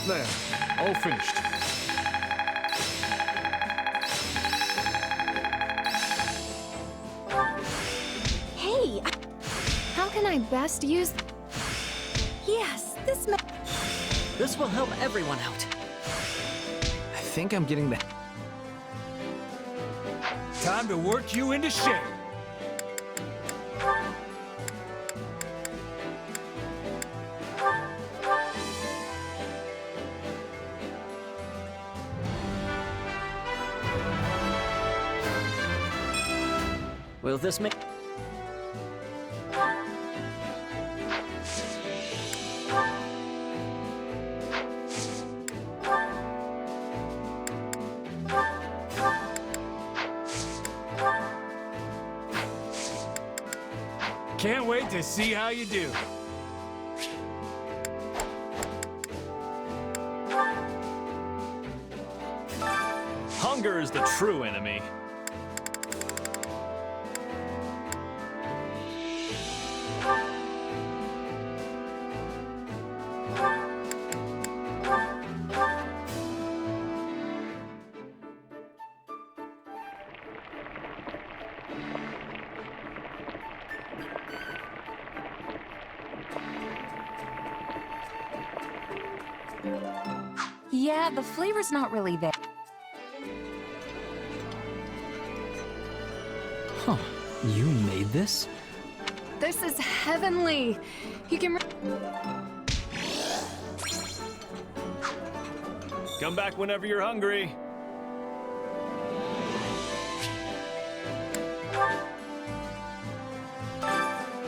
There, all finished. Hey! How can I best use... Yes, This will help everyone out. I think I'm getting the... Time to work you into shape. Will this make... Can't wait to see how you do. Hunger is the true enemy. Yeah, the flavor's not really there. Huh. You made this? This is heavenly. You can... Come back whenever you're hungry.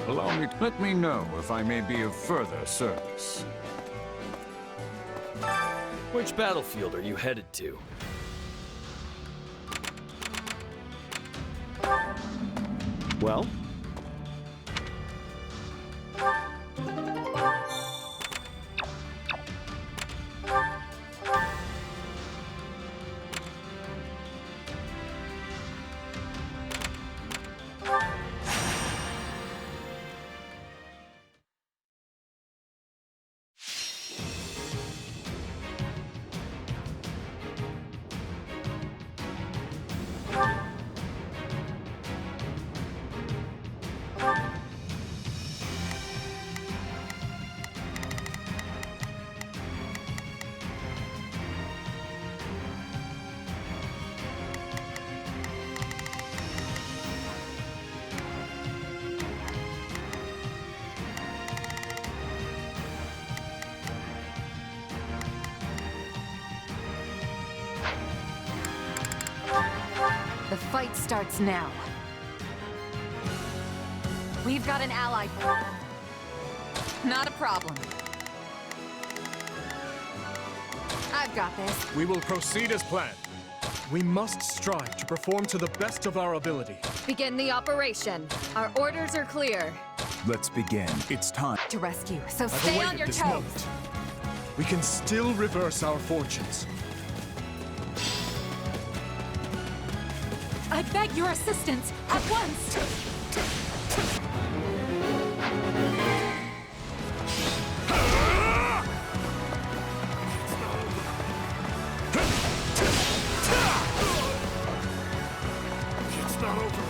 Allow me to let me know if I may be of further service. Which battlefield are you headed to? Well? The fight starts now. We've got an ally. Not a problem. I've got this. We will proceed as planned. We must strive to perform to the best of our ability. Begin the operation. Our orders are clear. Let's begin. It's time. To rescue, so I've stay on awaited your this toes. moment. We can still reverse our fortunes. I beg your assistance at once! It's not over.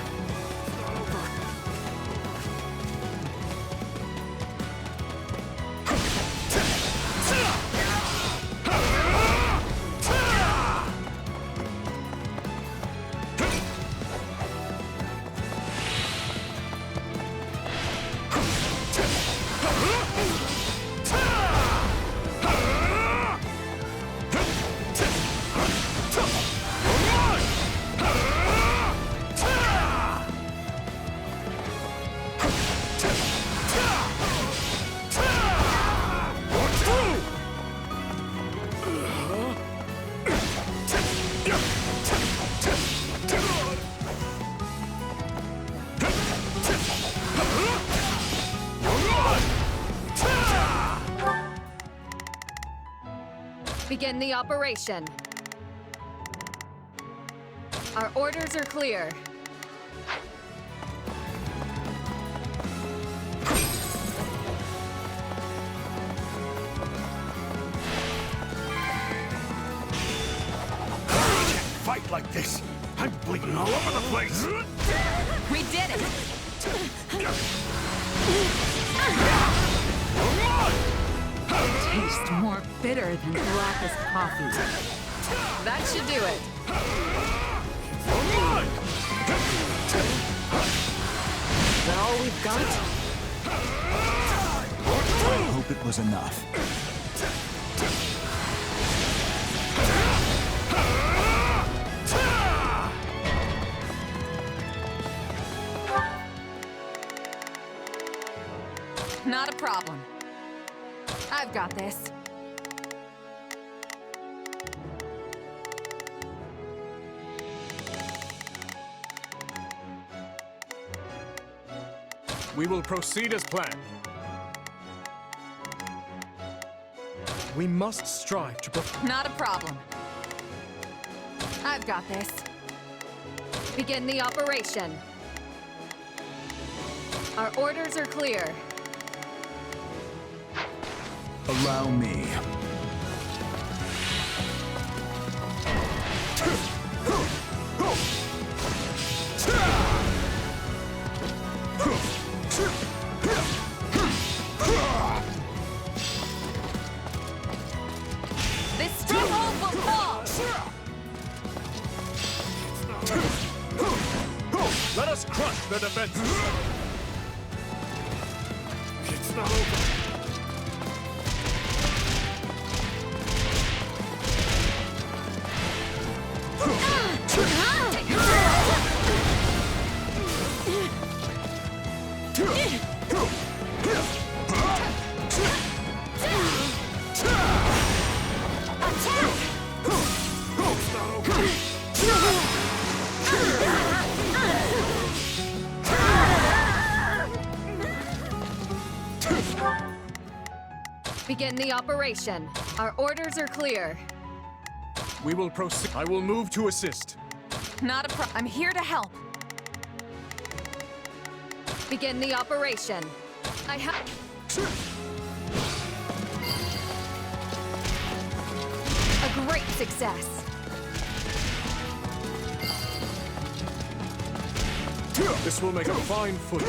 Begin the operation. Our orders are clear. fight like this. I'm bleeding all over the place. We did it! Taste more bitter than blackest coffee. That should do it. Is that all we've got? I hope it was enough. Not a problem. I've got this. We will proceed as planned. We must strive to Not a problem. I've got this. Begin the operation. Our orders are clear. Allow me. This stronghold will fall! Let us crush their defenses! It's not over. Begin the operation. Our orders are clear. We will proceed. I will move to assist. Not a I'm here to help. Begin the operation. I have... A great success. This will make a fine footing.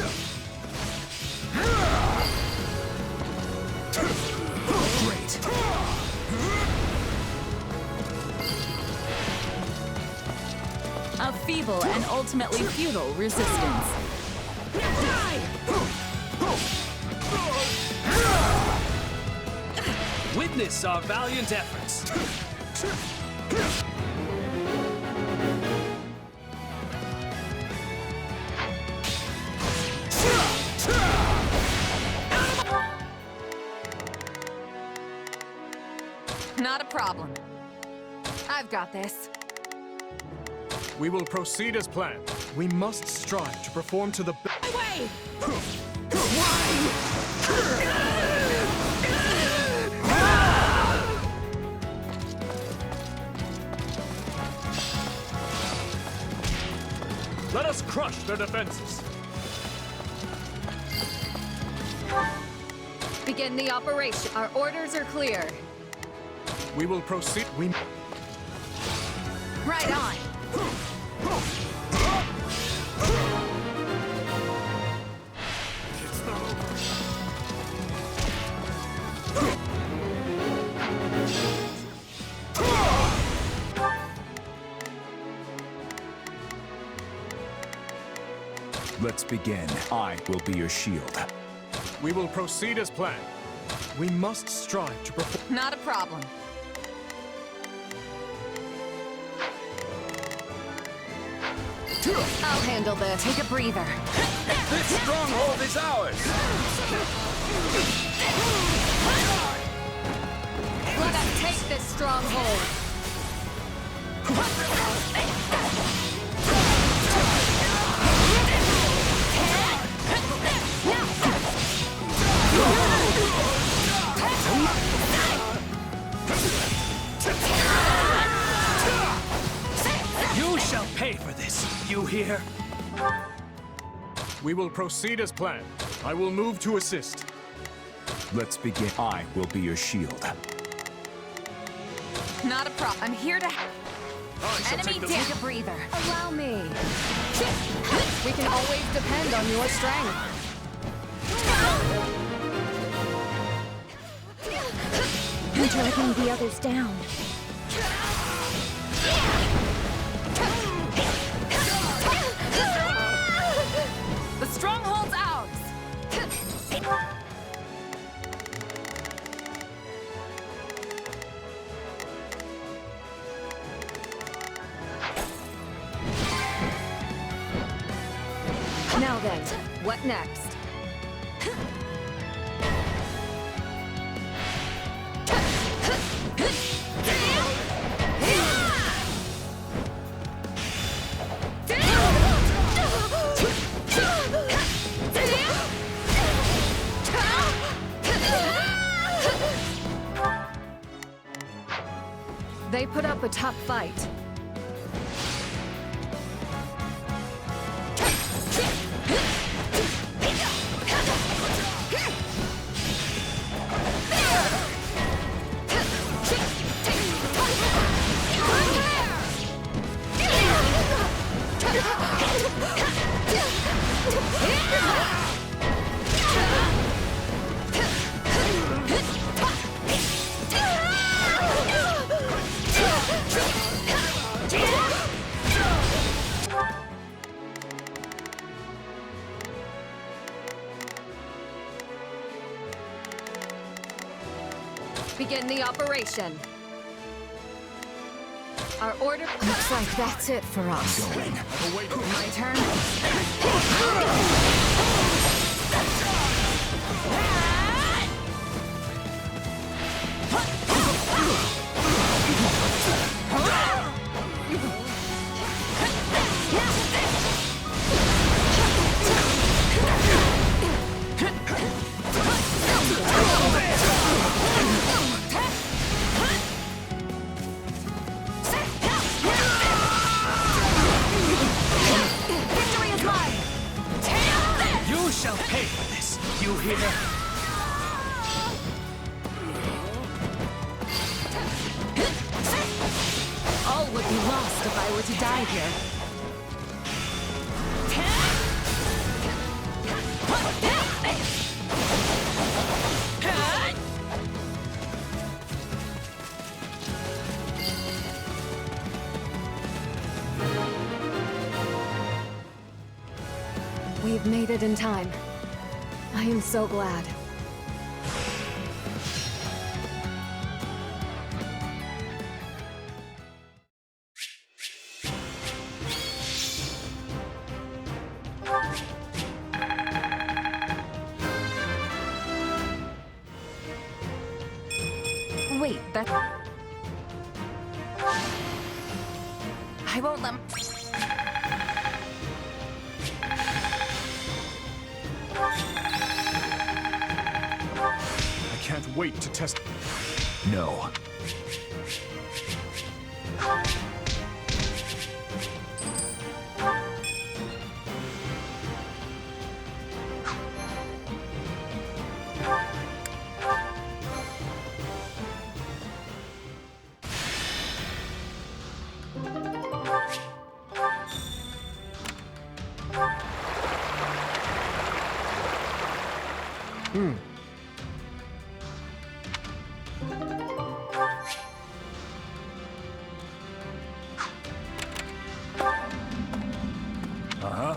Great. A feeble and ultimately futile resistance. Witness our valiant efforts. Not a problem. I've got this. We will proceed as planned. We must strive to perform to the best. Way! Let us crush their defenses. Begin the operation. Our orders are clear. We will proceed. Right on. It's not over. Let's begin. I will be your shield. We will proceed as planned. We must strive to perform. Not a problem. I'll handle this. Take a breather. This stronghold is ours! Let us take this stronghold. You shall pay for this, you hear? We will proceed as planned. I will move to assist. Let's begin. I will be your shield. Not a problem. I'm here to Enemy down. Take a breather. Allow me. We can always depend on your strength. I'm dragging the others down. The stronghold's ours. Now then, what next? They put up a tough fight. Begin the operation. Our order looks like that's it for us. My turn. Shall pay for this. You hear? All would be lost if I were to die here. We've made it in time. I am so glad. Wait, that... I won't let... I can't wait to test... No. Uh-huh.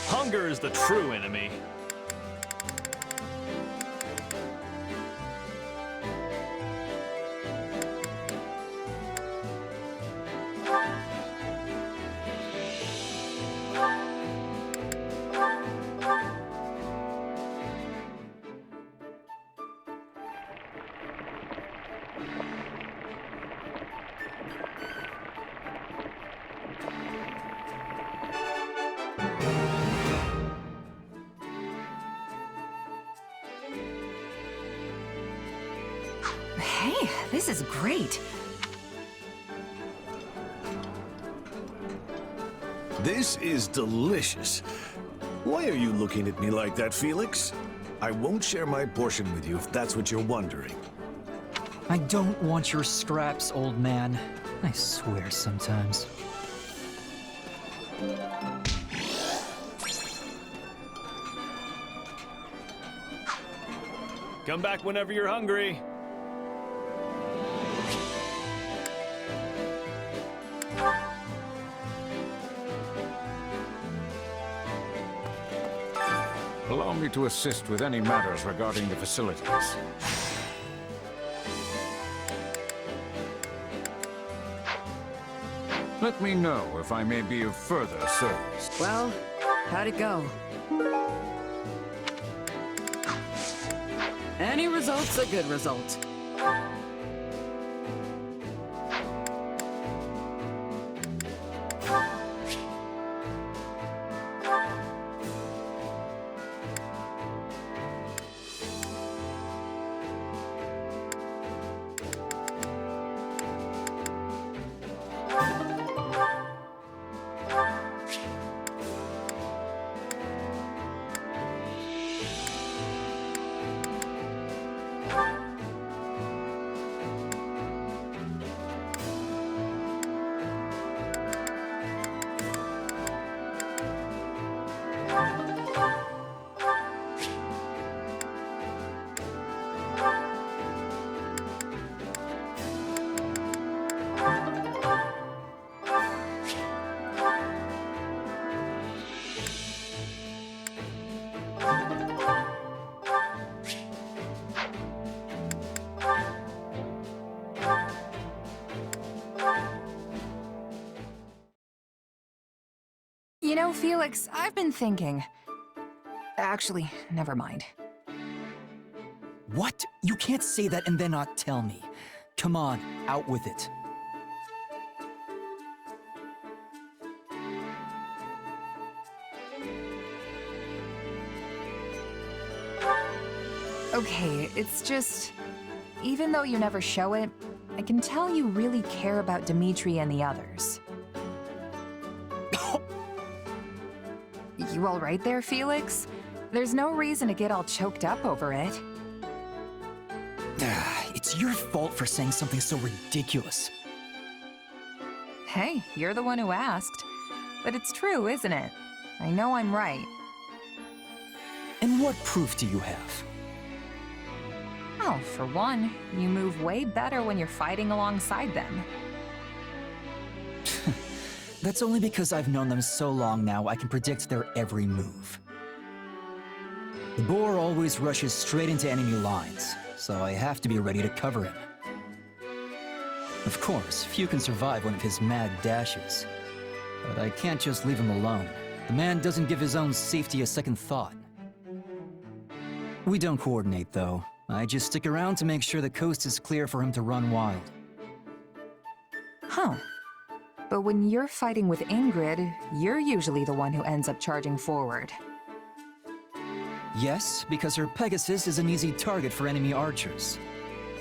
Hunger is the true enemy. Hey, this is great. This is delicious. Why are you looking at me like that, Felix? I won't share my portion with you if that's what you're wondering. I don't want your scraps, old man. I swear sometimes. Come back whenever you're hungry. Allow me to assist with any matters regarding the facilities. Let me know if I may be of further service. Well, how'd it go? Any result's a good result. You know, Felix, I've been thinking. Actually, never mind. What? You can't say that and then not tell me. Come on, out with it. Okay, it's just... Even though you never show it, I can tell you really care about Dimitri and the others. You all right there, Felix? There's no reason to get all choked up over it. It's your fault for saying something so ridiculous. Hey, you're the one who asked. But it's true, isn't it? I know I'm right. And what proof do you have? Well, for one, you move way better when you're fighting alongside them. That's only because I've known them so long now I can predict their every move. The boar always rushes straight into enemy lines, so I have to be ready to cover him. Of course, few can survive one of his mad dashes. But I can't just leave him alone. The man doesn't give his own safety a second thought. We don't coordinate, though. I just stick around to make sure the coast is clear for him to run wild. Huh. But when you're fighting with Ingrid, you're usually the one who ends up charging forward. Yes, because her Pegasus is an easy target for enemy archers.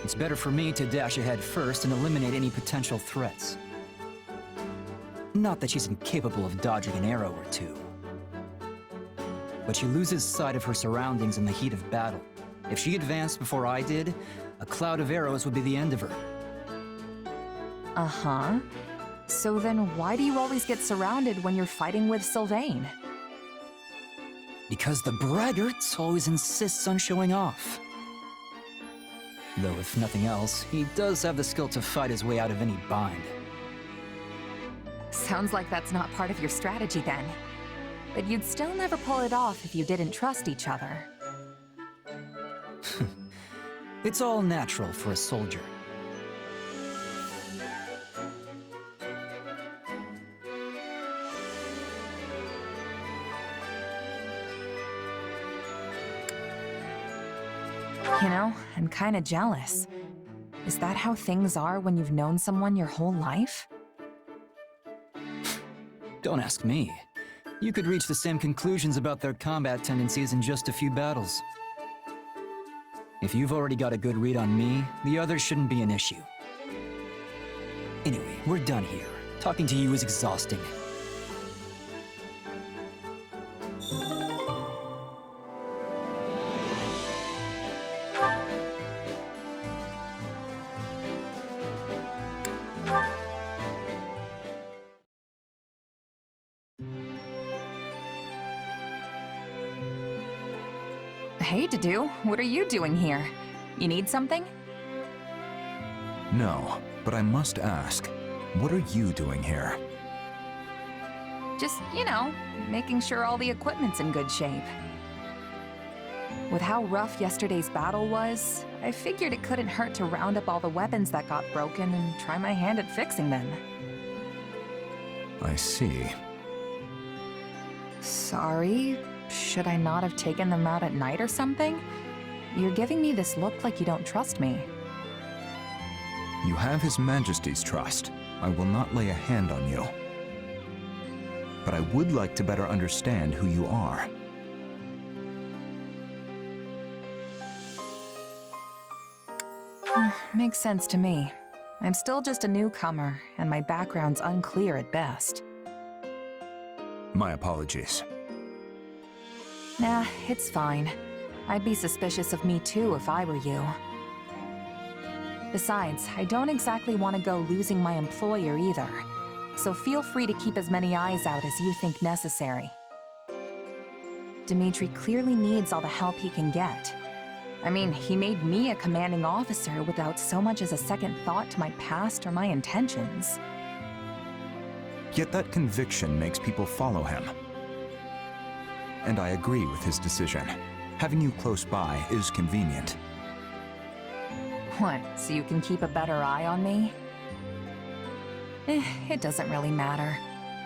It's better for me to dash ahead first and eliminate any potential threats. Not that she's incapable of dodging an arrow or two. But she loses sight of her surroundings in the heat of battle. If she advanced before I did, a cloud of arrows would be the end of her. Uh-huh. So then why do you always get surrounded when you're fighting with Sylvain? Because the braggart always insists on showing off. Though if nothing else, he does have the skill to fight his way out of any bind. Sounds like that's not part of your strategy then. But you'd still never pull it off if you didn't trust each other. It's all natural for a soldier. You know, I'm kinda jealous. Is that how things are when you've known someone your whole life? Don't ask me. You could reach the same conclusions about their combat tendencies in just a few battles. If you've already got a good read on me, the others shouldn't be an issue. Anyway, we're done here. Talking to you is exhausting. Hey, Dedu, what are you doing here? You need something? No, but I must ask, what are you doing here? Just, you know, making sure all the equipment's in good shape. With how rough yesterday's battle was, I figured it couldn't hurt to round up all the weapons that got broken and try my hand at fixing them. I see. Sorry? Should I not have taken them out at night or something? You're giving me this look like you don't trust me. You have His Majesty's trust. I will not lay a hand on you. But I would like to better understand who you are. Makes sense to me. I'm still just a newcomer, and my background's unclear at best. My apologies. Nah, it's fine. I'd be suspicious of me too if I were you. Besides, I don't exactly want to go losing my employer either, so feel free to keep as many eyes out as you think necessary. Dimitri clearly needs all the help he can get. I mean, he made me a commanding officer without so much as a second thought to my past or my intentions. Yet that conviction makes people follow him. And I agree with his decision. Having you close by is convenient. What, so you can keep a better eye on me? It doesn't really matter.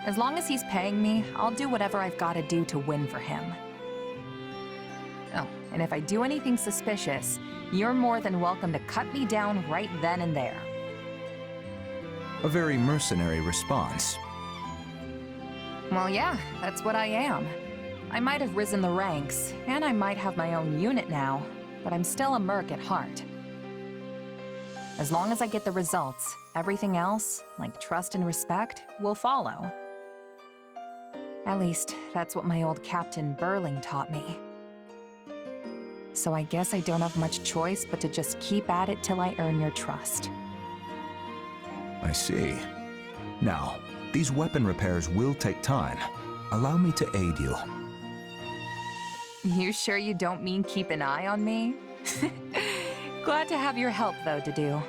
As long as he's paying me, I'll do whatever I've got to do to win for him. Oh, and if I do anything suspicious, you're more than welcome to cut me down right then and there. A very mercenary response. Well, yeah, that's what I am. I might have risen the ranks, and I might have my own unit now, but I'm still a merc at heart. As long as I get the results, everything else, like trust and respect, will follow. At least, that's what my old Captain Burling taught me. So I guess I don't have much choice but to just keep at it till I earn your trust. I see. Now, these weapon repairs will take time. Allow me to aid you. You sure you don't mean keep an eye on me? Glad to have your help, though, Dedu.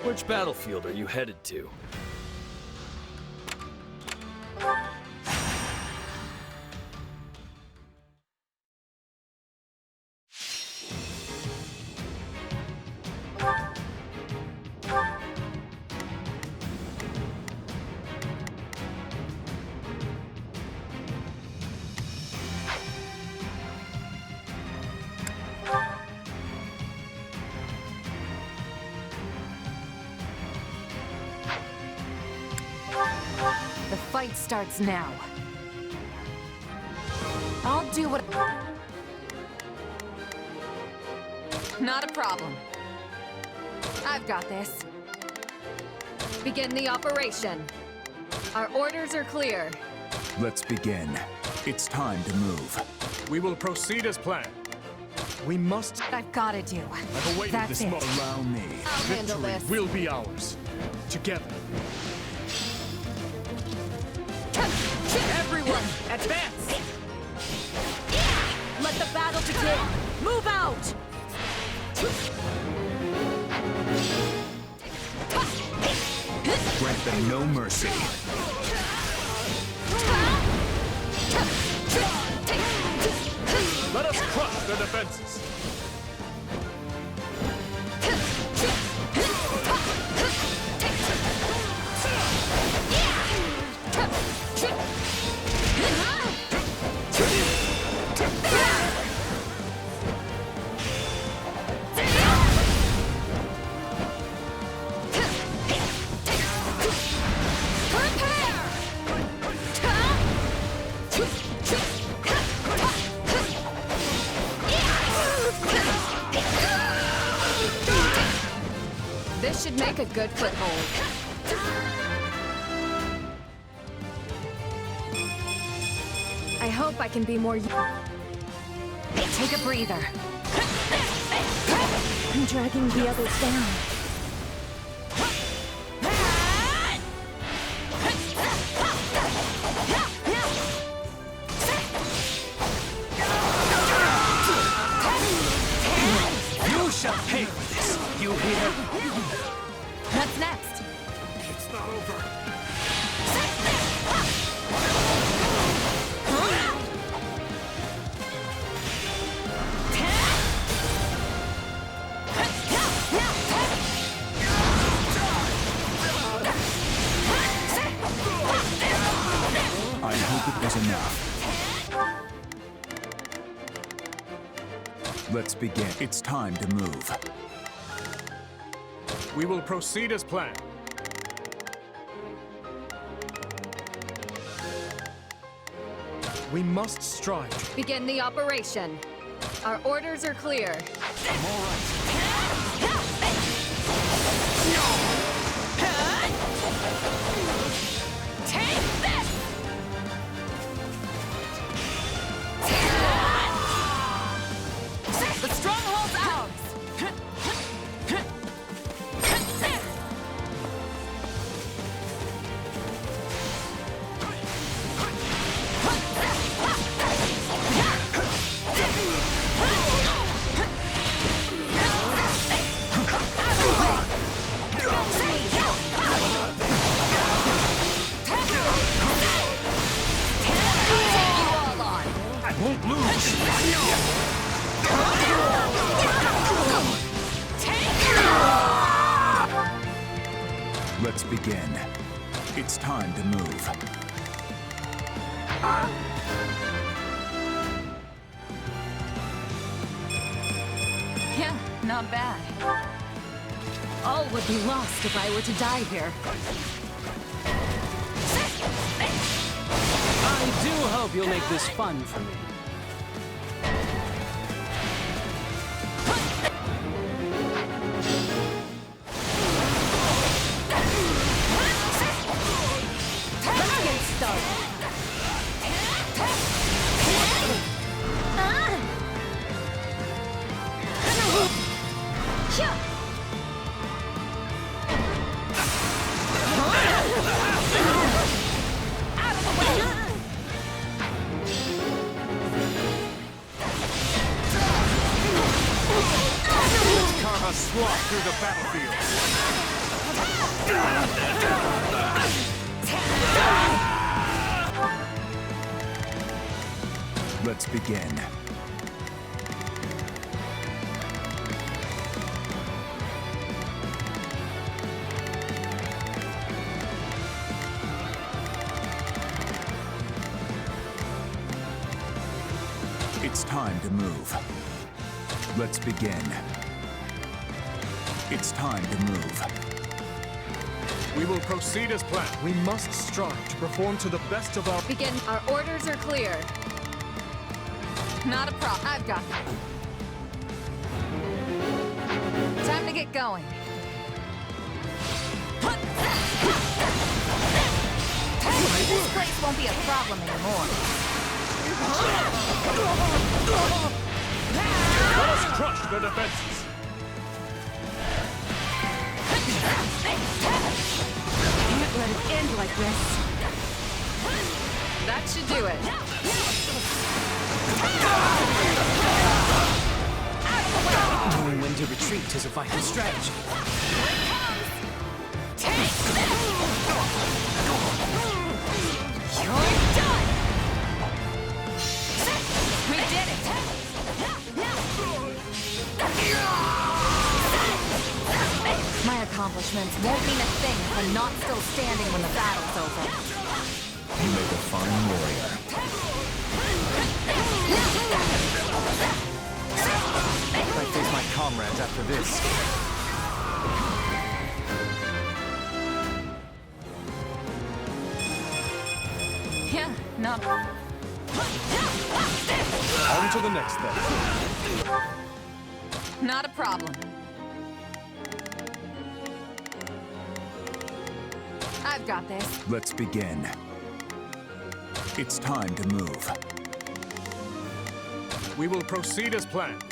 Which battlefield are you headed to? The fight starts now. I'll do what... Not a problem. I've got this. Begin the operation. Our orders are clear. Let's begin. It's time to move. We will proceed as planned. We must... I've got to do. I've awaited That's this it. moment. Allow me. I'll handle Victory this. will be ours. Together. Everyone, advance! Let the battle begin! Move out! Grant them no mercy. Let us crush their defenses. This should make a good foothold. I hope I can be more... Take a breather. I'm dragging the others down. You shall pay for this. You hear? What's next? It's not over. I hope it was enough. Let's begin. It's time to move. We will proceed as planned. We must strive. Begin the operation. Our orders are clear. I'm all right. Take this! The stronghold's ours! I won't lose. Let's begin. It's time to move. Yeah, not bad. All would be lost if I were to die here. I do hope you'll make this fun for me. Let's get started. Carve a swath through the battlefield. Let's begin. It's time to move. Let's begin. It's time to move. We will proceed as planned. We must strive to perform to the best of our... Begin. Our orders are clear. Not a problem. I've got that. Time to get going. This place won't be a problem anymore. Let us crush their defenses. Can't let it end like this. That should do it. Knowing when to retreat is a vital strategy. You're done! We did it! My accomplishments won't mean a thing if I'm not still standing when the battle's over. You make a fine warrior. I face my comrades after this. Yeah, not... On to the next thing. Not a problem. I've got this. Let's begin. It's time to move. We will proceed as planned.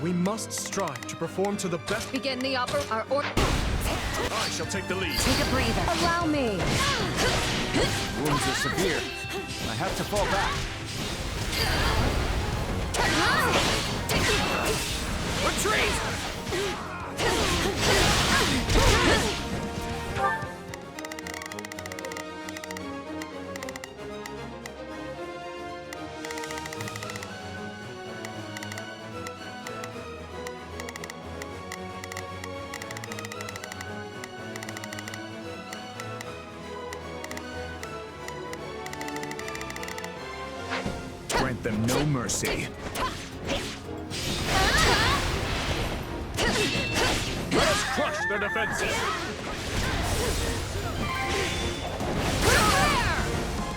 We must strive to perform to the best... Begin the our order. I shall take the lead. Take a breather. Allow me. Wounds are severe. I have to fall back. Retreat! Grant them no mercy. Let us crush their defenses.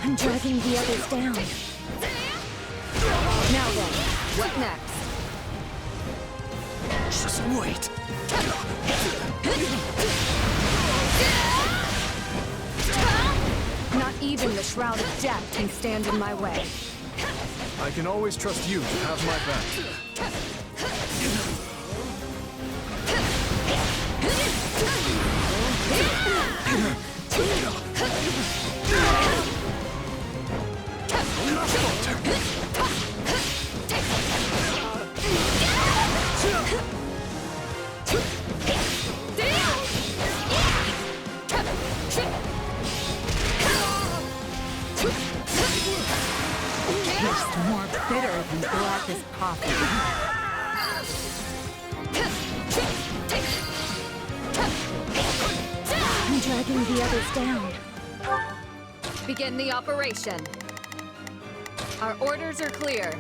I'm dragging the others down. Now then, what next? Just wait. Not even the Shroud of Death can stand in my way. I can always trust you to have my back. Tastes more bitter than blackest coffee. I'm dragging the others down. Begin the operation. Our orders are clear.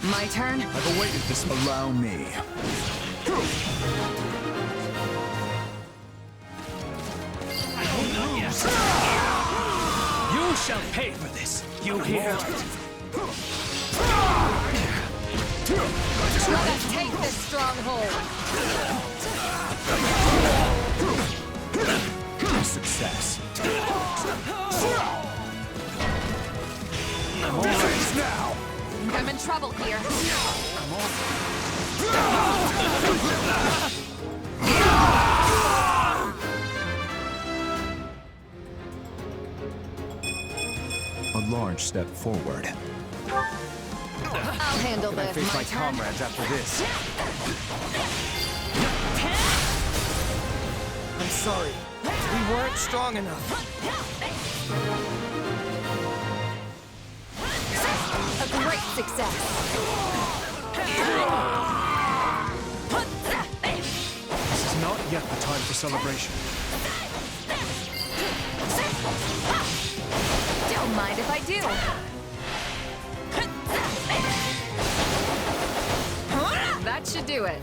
My turn? I've awaited this. Allow me. You shall pay for this. You hear? Let us take this stronghold. Success. I'm all right now. I'm in trouble here. A large step forward. I'll handle Can I this. face my turn. comrades after this? I'm sorry. We weren't strong enough. A great success. This is not yet the time for celebration. Don't mind if I do. That should do it.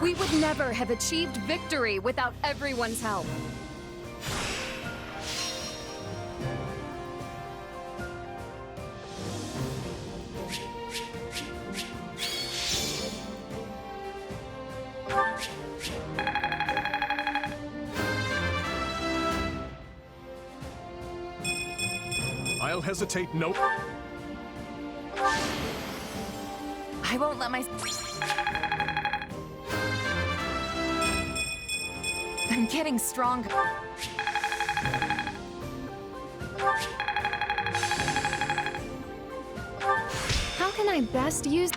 We would never have achieved victory without everyone's help. I'll hesitate no. I won't let my... I'm getting stronger. How can I best use...